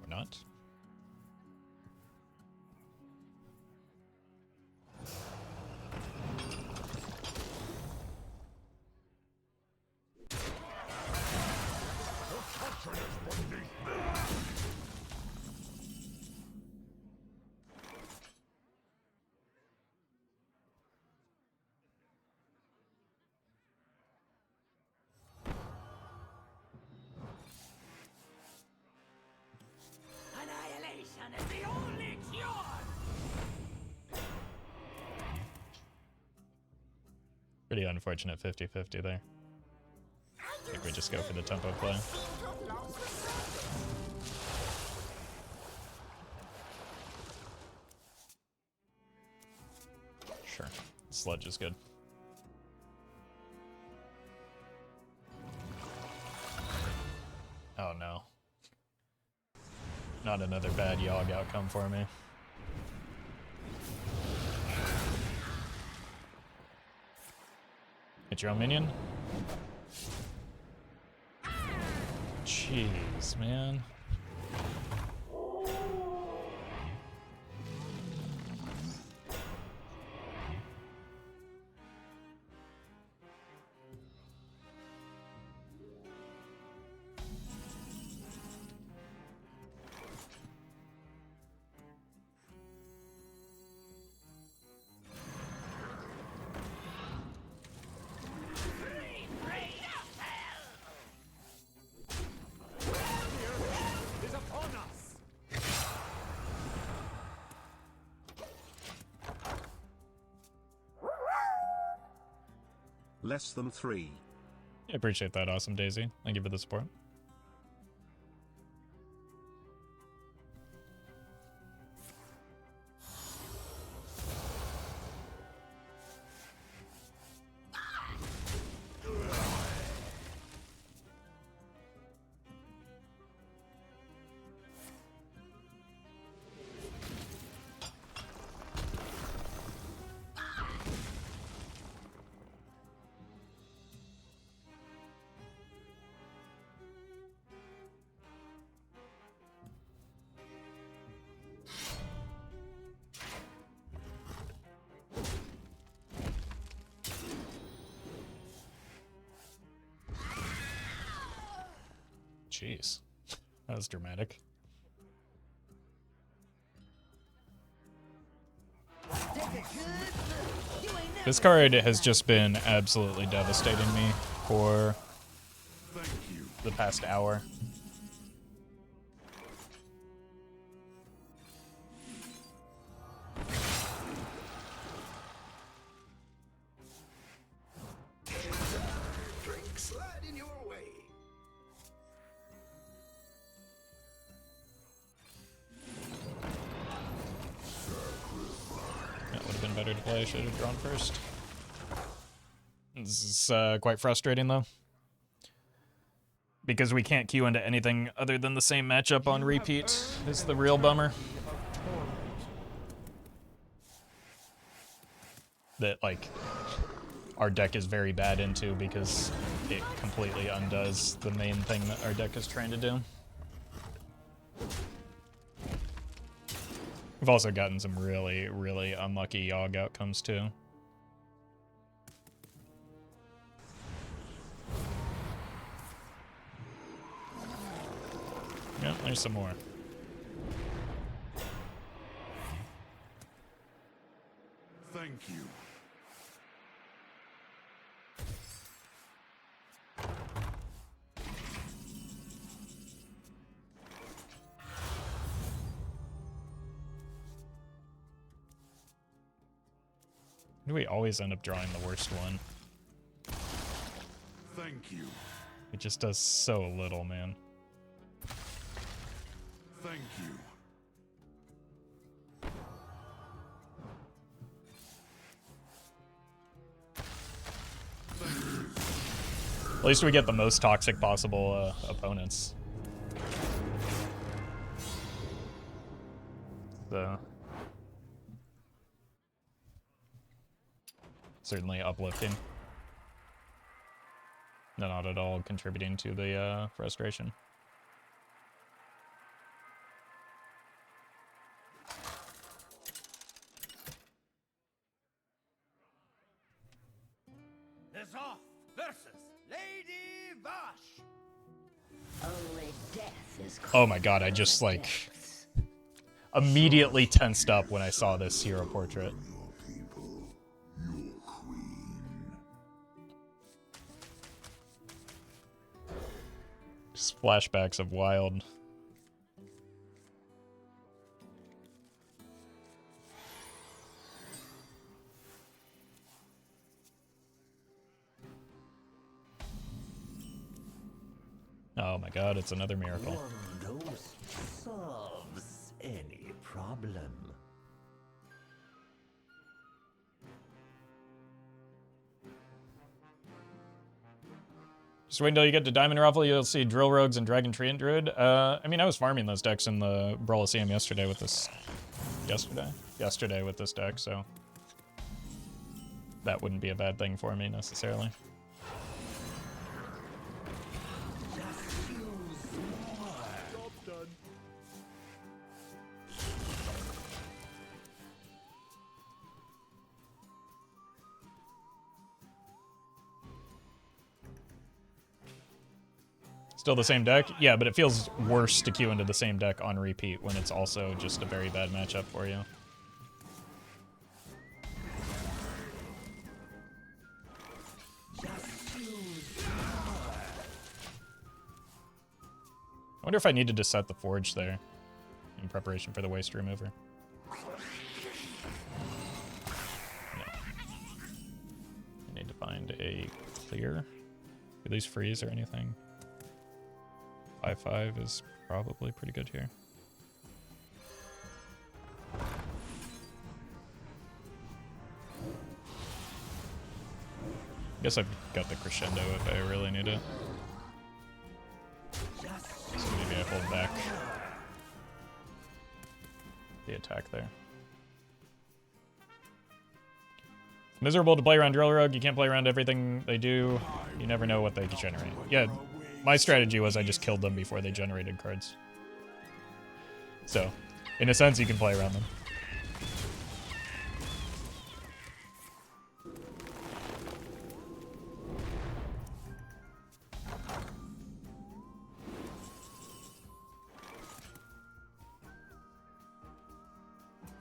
Or not. Annihilation is the only cure! Pretty unfortunate 50-50 there. I think we just go for the tempo play. Sure. Sludge is good. Oh no. Not another bad Yogg outcome for me. Get your own minion. Jeez, man. Less than 3. I appreciate that, Awesome Daisy. Thank you for the support. Jeez, that was dramatic. This card has just been absolutely devastating me for the past hour. Drink sliding your way. That would have been better to play. I should have drawn first. This is quite frustrating, though. Because we can't queue into anything other than the same matchup on repeat. Is the real bummer. That, like, our deck is very bad into because it completely undoes the main thing that our deck is trying to do. We've also gotten some really, really unlucky Yogg outcomes, too. Yeah, there's some more. Thank you. Do we always end up drawing the worst one? Thank you. It just does so little, man. Thank you. At least we get the most toxic possible opponents. So certainly uplifting. Not at all contributing to the frustration. Off versus Lady Vash. Only death is Oh my god, I just like immediately tensed up when I saw this hero portrait. Just flashbacks of Wild. Oh my god, it's another miracle. One dose solves any problem. Just wait until you get to Diamond Roffle, you'll see Drill Rogues and Dragon Treant Druid. I mean, I was farming those decks in the Brawliseum yesterday with this... Yesterday with this deck, so... that wouldn't be a bad thing for me necessarily. Still the same deck? Yeah, but it feels worse to queue into the same deck on repeat when it's also just a very bad matchup for you. I wonder if I needed to set the Forge there in preparation for the Waste Remover. No. I need to find a clear. Do these freeze or anything? 5/5 is probably pretty good here. Guess I've got the Crescendo if I really need it. So maybe I hold back the attack there. It's miserable to play around Drill Rogue. You can't play around everything they do. You never know what they can generate. Yeah, my strategy was I just killed them before they generated cards. So, in a sense, you can play around them.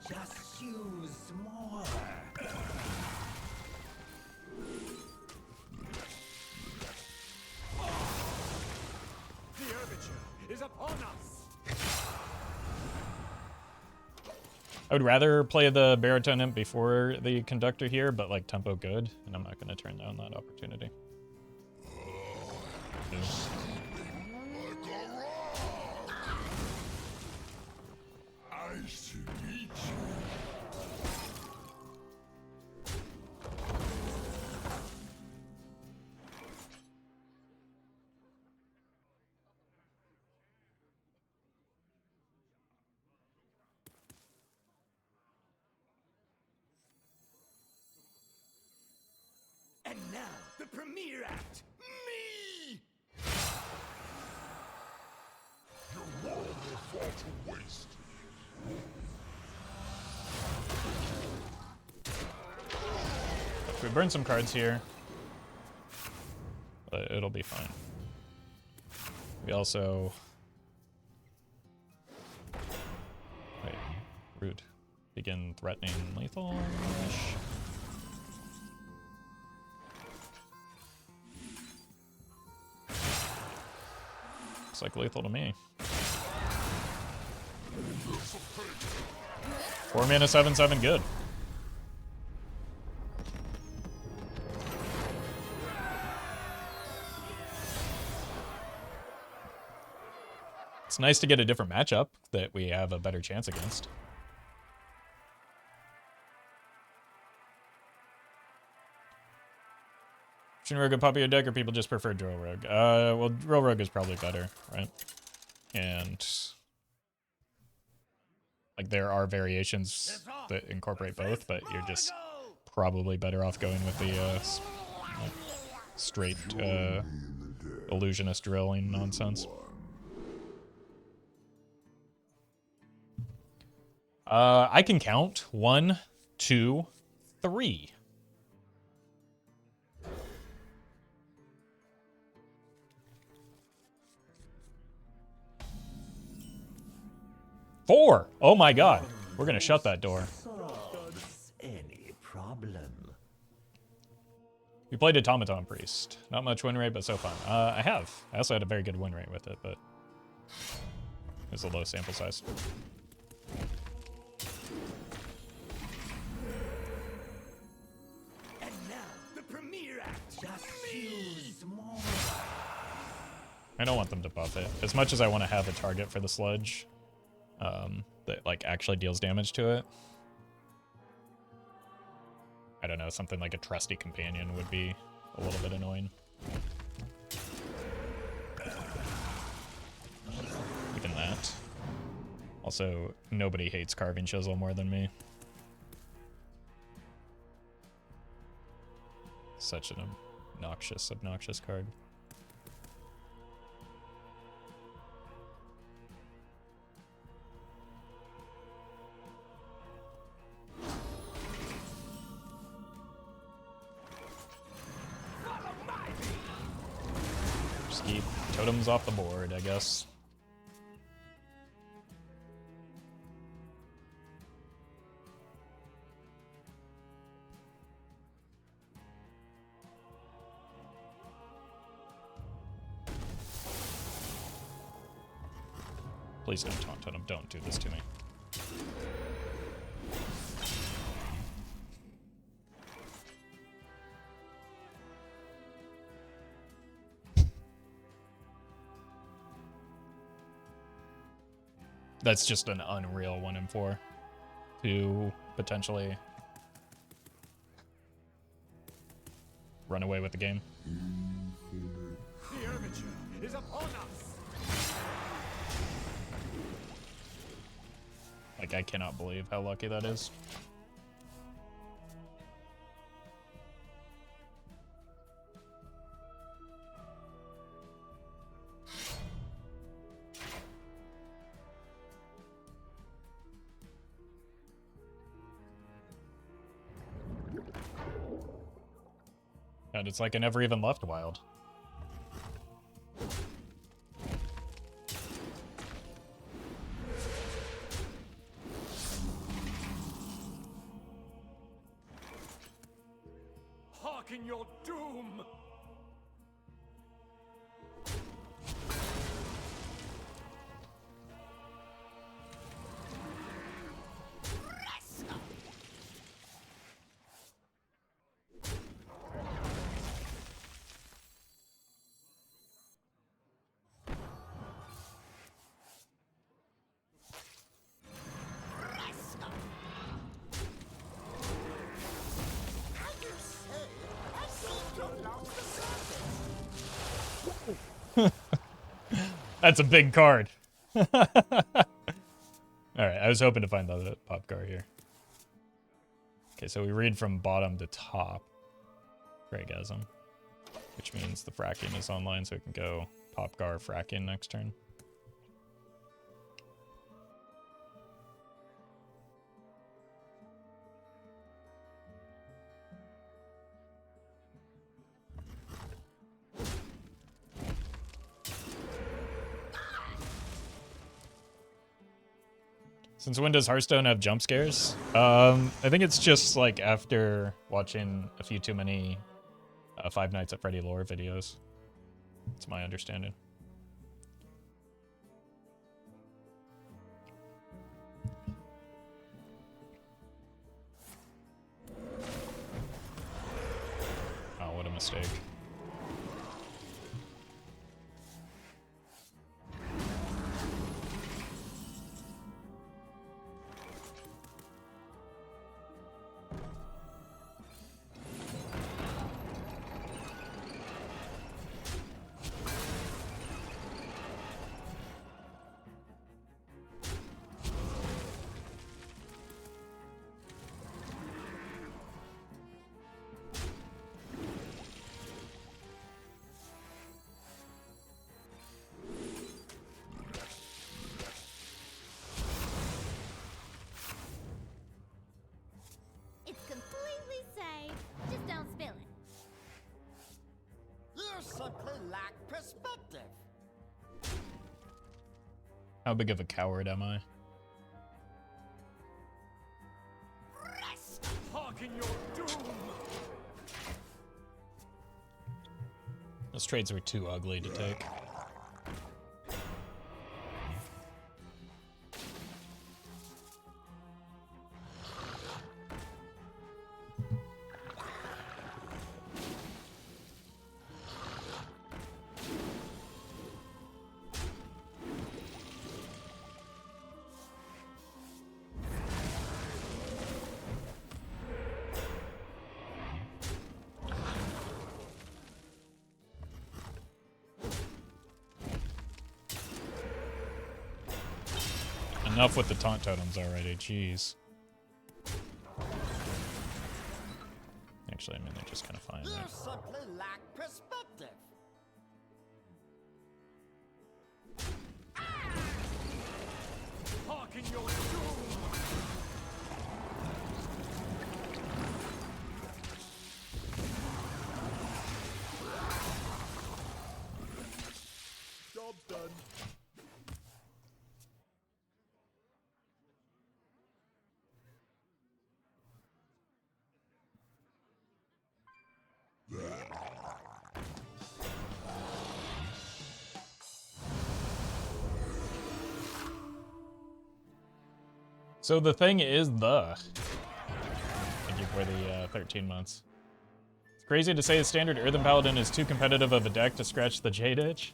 Just use more. The Herbiture is upon us. I would rather play the Baritone Imp before the Conductor here, but like tempo good, and I'm not going to turn down that opportunity. Nice to meet you. And now, the premiere act. Me! Your world will fall to waste. If we burn some cards here, but it'll be fine. We also... Wait, rude. Begin threatening lethal-ish. Looks like lethal to me. 4 mana, 7/7, good. It's nice to get a different matchup that we have a better chance against. Should Rogue a popular deck, or people just prefer Drill Rogue? Well, Drill Rogue is probably better, right? And like there are variations that incorporate both, but you're just probably better off going with the like straight illusionist drilling nonsense. I can count 1, 2, 3. Four! Oh my god. We're gonna shut that door. Solves any problem. We played Automaton Priest. Not much win rate, but so fun. I have. I also had a very good win rate with it, but it was a low sample size. And now, the premiere act. Just use more. I don't want them to buff it. As much as I want to have a target for the Sludge that like actually deals damage to it. I don't know, something like a Trusty Companion would be a little bit annoying. Even that. Also, nobody hates Carving Chisel more than me. Such an obnoxious card. Just keep totems off the board, I guess. Please don't taunt totem. Don't do this to me. That's just an unreal 1 in 4 to potentially run away with the game. The armature is upon us. Like, I cannot believe how lucky that is. And it's like I never even left Wild. Hearken your doom! That's a big card. Alright, I was hoping to find the pop card here. Okay, so we read from bottom to top. Greygasm. Which means the Fracking is online, so we can go Popgar Fracking next turn. Since when does Hearthstone have jump scares? I think it's just like after watching a few too many Five Nights at Freddy lore videos. That's my understanding. Oh, what a mistake. How big of a coward am I? Those trades were too ugly to take. Enough with the taunt totems already, jeez. Actually, I mean, they're just kind of fine. You Right? simply lack perspective. Hearken your doom! Job's done. So the thing is the... Thank you for the 13 months. It's crazy to say a standard Earthen Paladin is too competitive of a deck to scratch the Jade itch.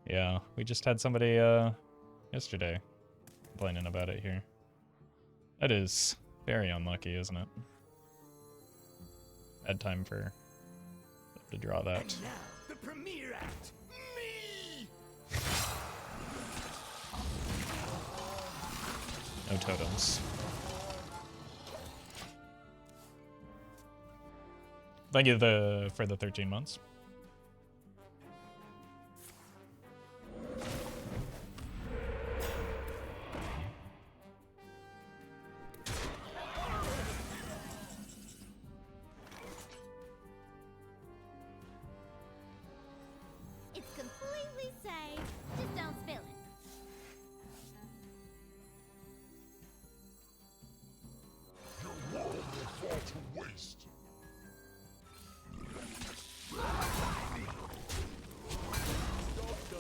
Yeah, we just had somebody yesterday complaining about it here. That is very unlucky, isn't it? Bad time for them to draw that. And now, the premiere act! Me! No totems. Thank you for the 13 months. It's completely safe. Just don't spill it. Your world will fall to waste.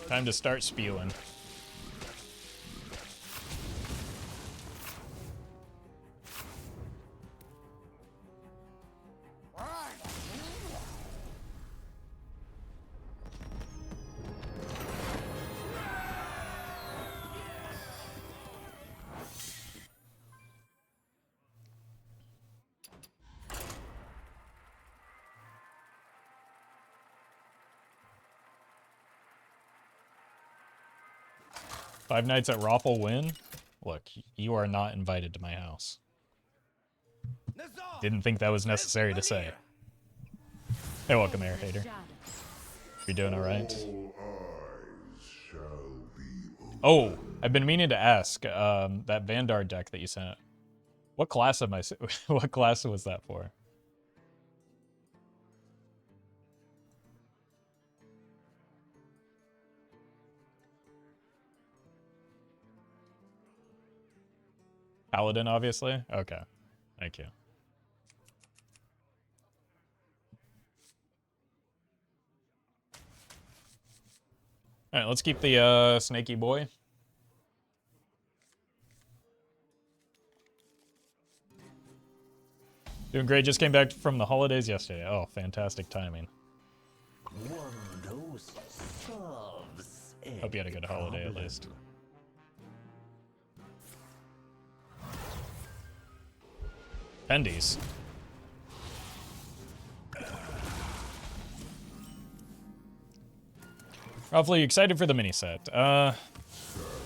Time to start spewing. Five Nights at Roffle win? Look, you are not invited to my house. Didn't think that was necessary to say. Hey, welcome here, hater. You doing alright? Oh, I've been meaning to ask, that Vanguard deck that you sent. What class am I, what class was that for? Paladin, obviously? Okay. Thank you. Alright, let's keep the snaky boy. Doing great, just came back from the holidays yesterday. Oh, fantastic timing. Hope you had a good holiday at least. Pendies. Roughly excited for the mini set. Kind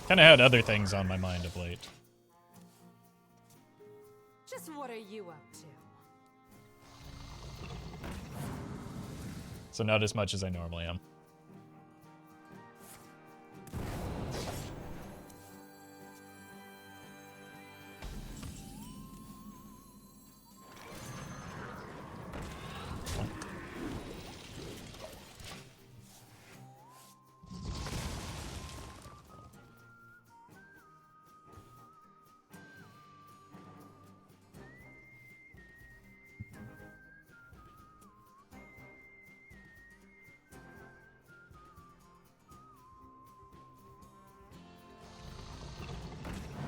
of had other things on my mind of late. Just what are you up to? So not as much as I normally am.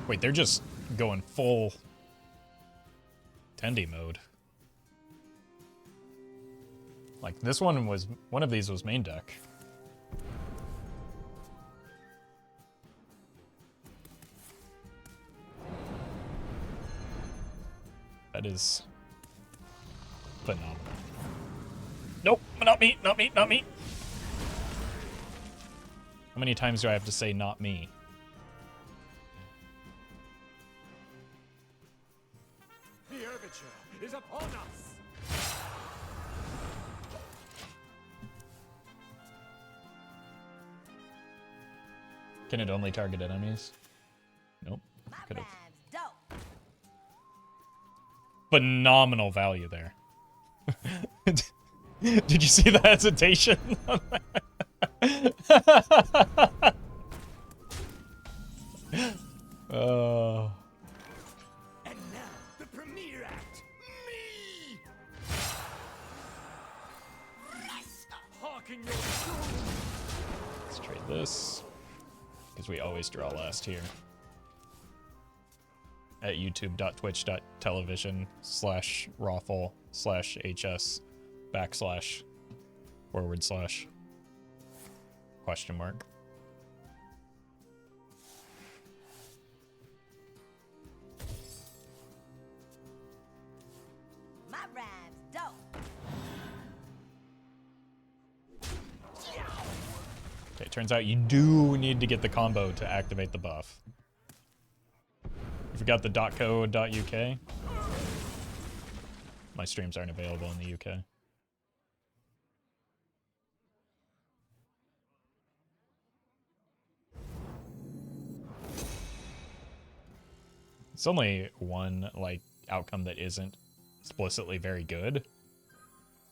Wait, they're just going full Tendy mode. Like, this one of these was main deck. That is phenomenal. Nope, not me, not me, not me. How many times do I have to say not me? Hear the temperature is upon us. Can it only target enemies? Nope. Could have. Phenomenal value there. Did you see the hesitation? Oh. And now, the premiere act. Me! Harken your Let's trade this. Because we always draw last here. At youtube.twitch.television/Roffle/HS// My rhyme's dope. Okay, turns out you do need to get the combo to activate the buff. You forgot the .co.uk? My streams aren't available in the UK. It's only one, like, outcome that isn't explicitly very good.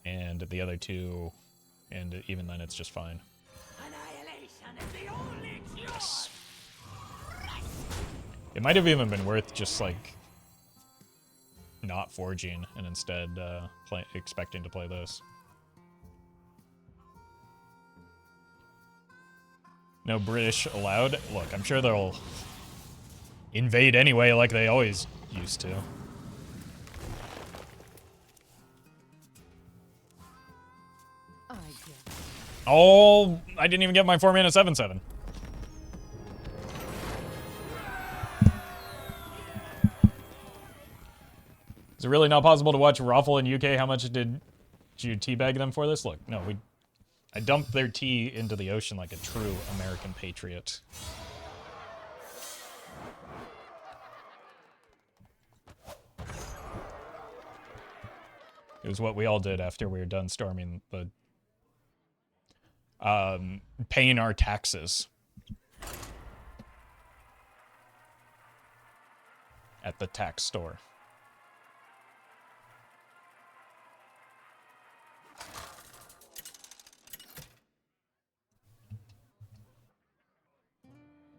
And the other two, and even then it's just fine. Annihilation is the only cure! Yes. It might have even been worth just, like, not forging and instead expecting to play this. No British allowed? Look, I'm sure they'll invade anyway like they always used to. Oh, I didn't even get my 4-mana 7/7. Is it really not possible to watch Roffle in UK? How much did you teabag them for this? Look, no, I dumped their tea into the ocean like a true American patriot. It was what we all did after we were done storming the paying our taxes at the tax store.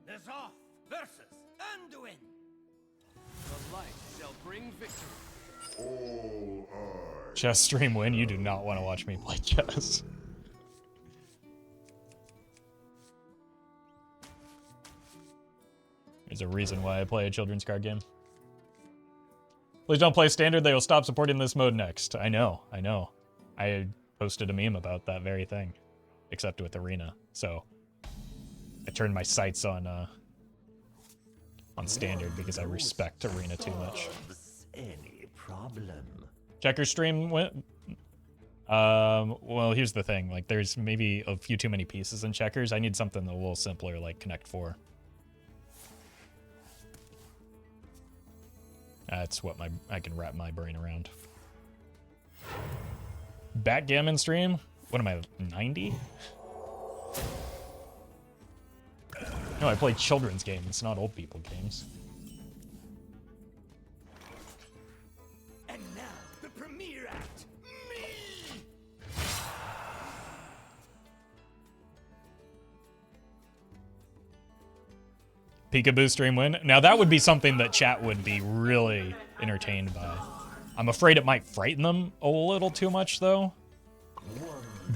The Zoth versus Anduin. The light shall bring victory. Chess stream win? You do not want to watch me play chess. There's a reason why I play a children's card game. Please don't play standard, they will stop supporting this mode next. I know, I know. I posted a meme about that very thing. Except with Arena, so I turned my sights on standard because I respect Arena too much. Any problem? Checker stream went. Well, here's the thing. Like, there's maybe a few too many pieces in checkers. I need something a little simpler, like Connect 4. That's what I can wrap my brain around. Backgammon stream? What am I, 90? No, I play children's games, not old people games. And now, the premiere act. Me! Peekaboo stream win. Now that would be something that chat would be really entertained by. I'm afraid it might frighten them a little too much though.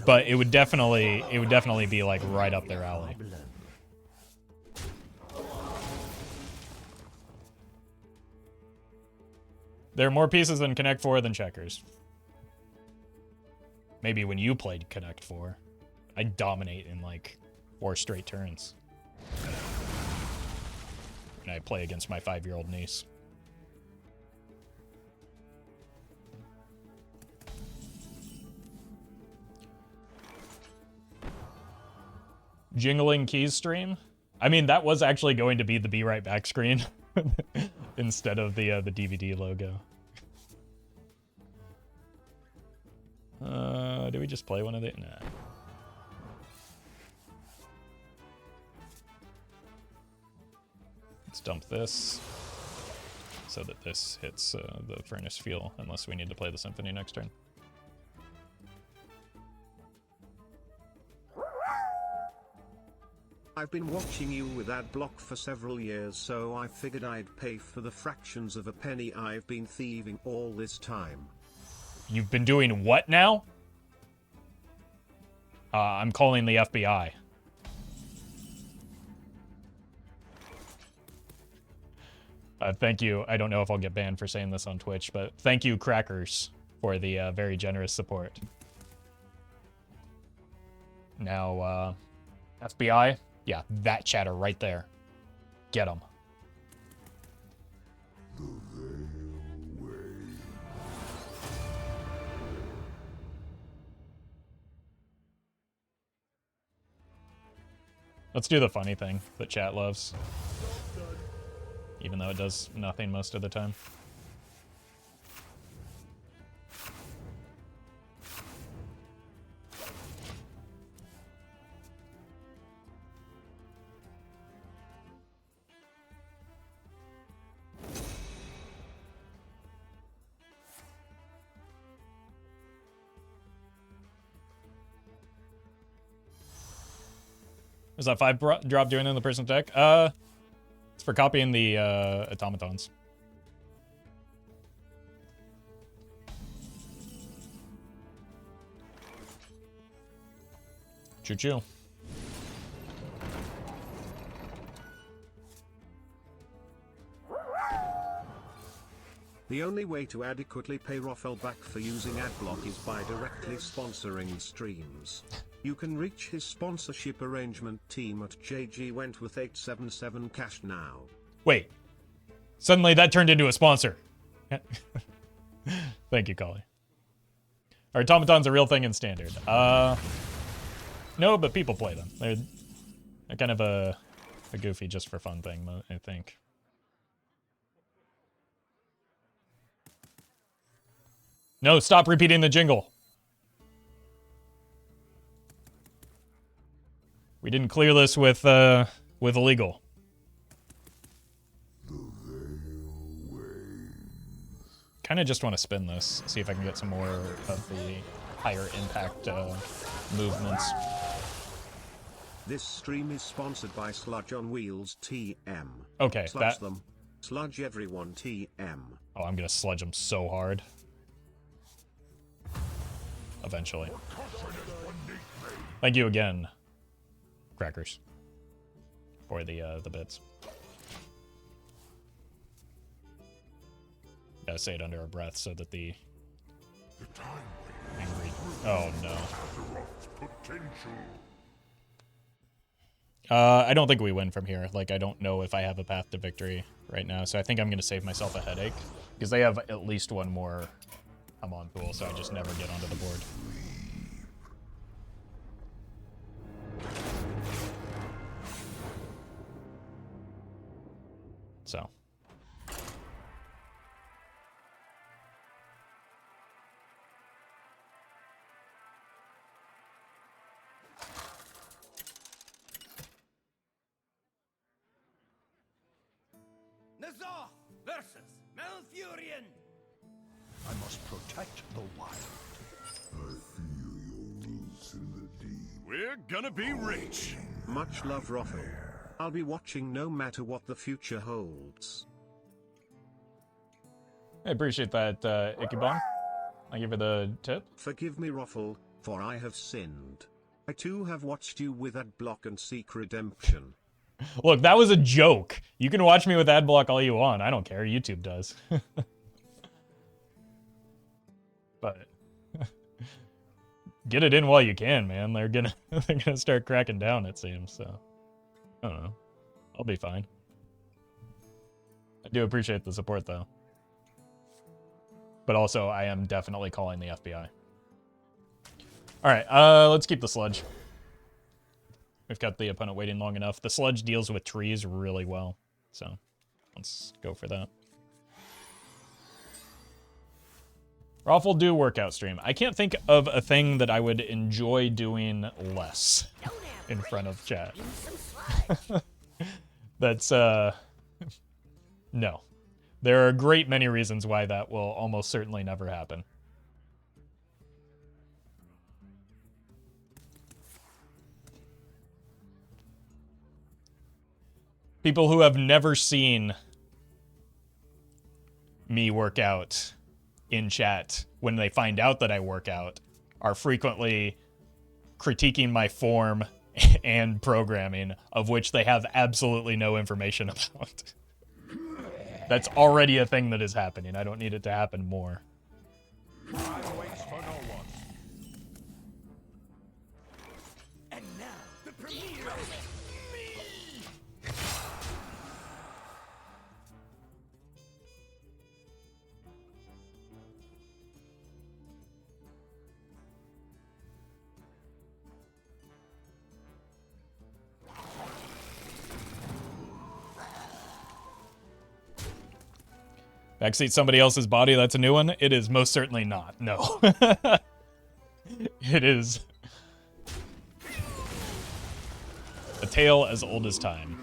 But it would definitely be like right up their alley. There are more pieces in Connect 4 than checkers. Maybe when you played Connect 4. I dominate in like 4 straight turns. And I play against my 5-year-old niece. Jingling keys stream? I mean, that was actually going to be the Be Right Back screen instead of the DVD logo. Do we just play one of the? Nah. Let's dump this so that this hits the Furnace Fuel, unless we need to play the Symphony next turn. I've been watching you with ad block for several years, so I figured I'd pay for the fractions of a penny I've been thieving all this time. You've been doing what now? I'm calling the FBI. Thank you. I don't know if I'll get banned for saying this on Twitch, but thank you, Crackers, for the very generous support. Now, FBI, yeah, that chatter right there. Get him. Let's do the funny thing that chat loves. Even though it does nothing most of the time. Is that 5 drop doing in the person's deck? It's for copying the automatons. Choo-choo. The only way to adequately pay Roffle back for using adblock is by directly sponsoring streams. You can reach his sponsorship arrangement team at JG Wentworth 877 cash now. Wait. Suddenly that turned into a sponsor. Thank you, Collie. Are automatons a real thing in Standard? No, but people play them. They're kind of a goofy just for fun thing, I think. No, stop repeating the jingle. We didn't clear this with illegal. Kind of just want to spin this, see if I can get some more of the higher impact movements. This stream is sponsored by Sludge on Wheels TM. Okay, Sludge them. Sludge everyone TM. Oh, I'm gonna sludge them so hard. Eventually. Thank you again, Crackers, for the bits. Gotta say it under our breath so that the angry. Oh no. I don't think we win from here. Like, I don't know if I have a path to victory right now, so I think I'm gonna save myself a headache because they have at least one more on pool, so I just never get onto the board. So. Nazar versus Malfurion. I must protect the wild. I feel your roots in the deep. We're gonna be rich. Much love, Roffle. I'll be watching no matter what the future holds. I appreciate that, Ikebon. I give her the tip. Forgive me, Roffle, for I have sinned. I too have watched you with Adblock and Seek Redemption. Look, that was a joke. You can watch me with Adblock all you want. I don't care. YouTube does. But get it in while you can, man. They're gonna start cracking down, it seems. So I don't know. I'll be fine. I do appreciate the support, though. But also, I am definitely calling the FBI. All right, let's keep the Sludge. We've got the opponent waiting long enough. The Sludge deals with trees really well, so let's go for that. Roffle do workout stream. I can't think of a thing that I would enjoy doing less in front of chat. That's, no. There are a great many reasons why that will almost certainly never happen. People who have never seen me work out in chat, when they find out that I work out, are frequently critiquing my form and programming, of which they have absolutely no information about. That's already a thing that is happening. I don't need it to happen more. And now, the premiere of me! Backseat somebody else's body, that's a new one? It is most certainly not, no. It is a tale as old as time.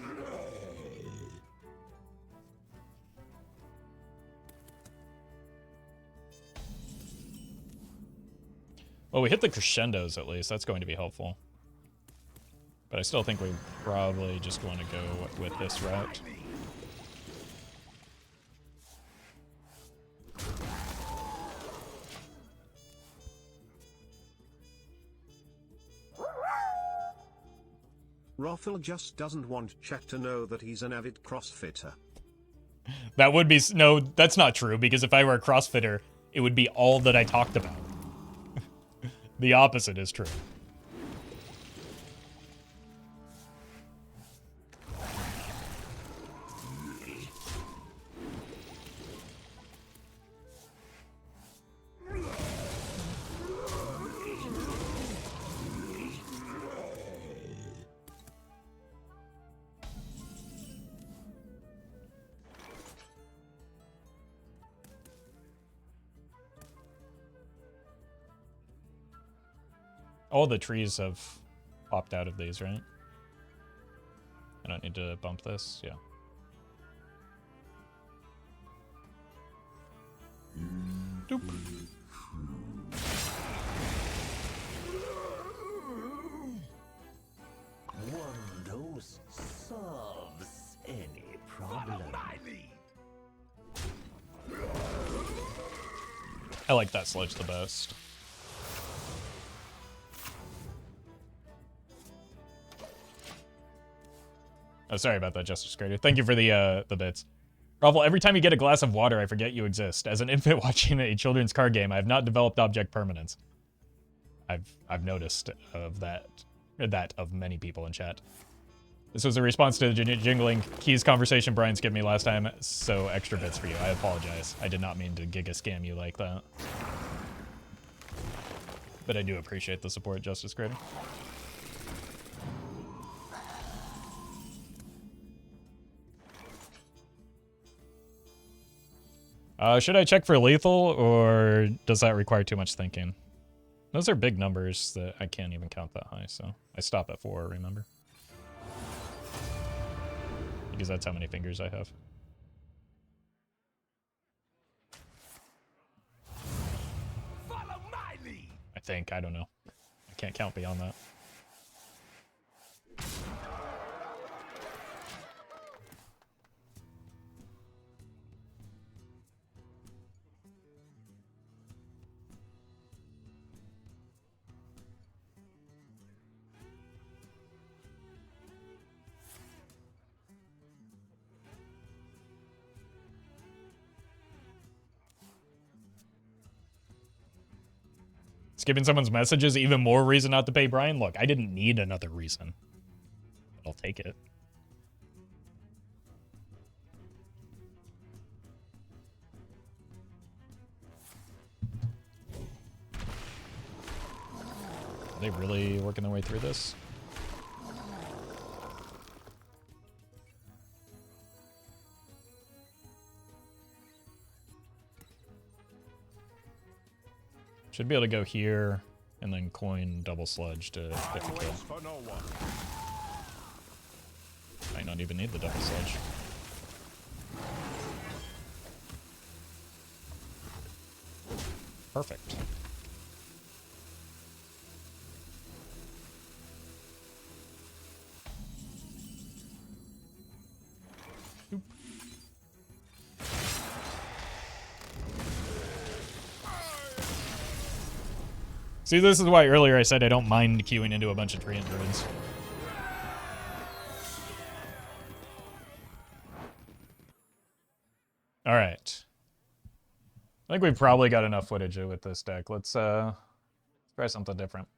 Well, we hit the crescendos at least. That's going to be helpful. But I still think we probably just want to go with this route. Roffle just doesn't want chat to know that he's an avid CrossFitter. That would be... No, that's not true, because if I were a CrossFitter, it would be all that I talked about. The opposite is true. All the trees have popped out of these, right? I don't need to bump this, yeah. Doop. One dose solves any problem. I like that Sludge the best. Oh, sorry about that, Justice Grader. Thank you for the bits. Roffle, every time you get a glass of water, I forget you exist. As an infant watching a children's card game, I have not developed object permanence. I've noticed of that of many people in chat. This was a response to the jingling keys conversation Brian skipped me last time, so extra bits for you. I apologize. I did not mean to giga scam you like that. But I do appreciate the support, Justice Grader. Should I check for lethal, or does that require too much thinking? Those are big numbers that I can't even count that high, so I stop at 4, remember? Because that's how many fingers I have. Follow my lead. I think, I don't know. I can't count beyond that. Skipping someone's messages, even more reason not to pay Brian? Look, I didn't need another reason. But I'll take it. Are they really working their way through this? Should be able to go here and then coin double sludge to get the kill. For no one. Might not even need the double sludge. Perfect. Oop. See, this is why earlier I said I don't mind queuing into a bunch of Treant Druids. All right. I think we've probably got enough footage with this deck. Let's try something different.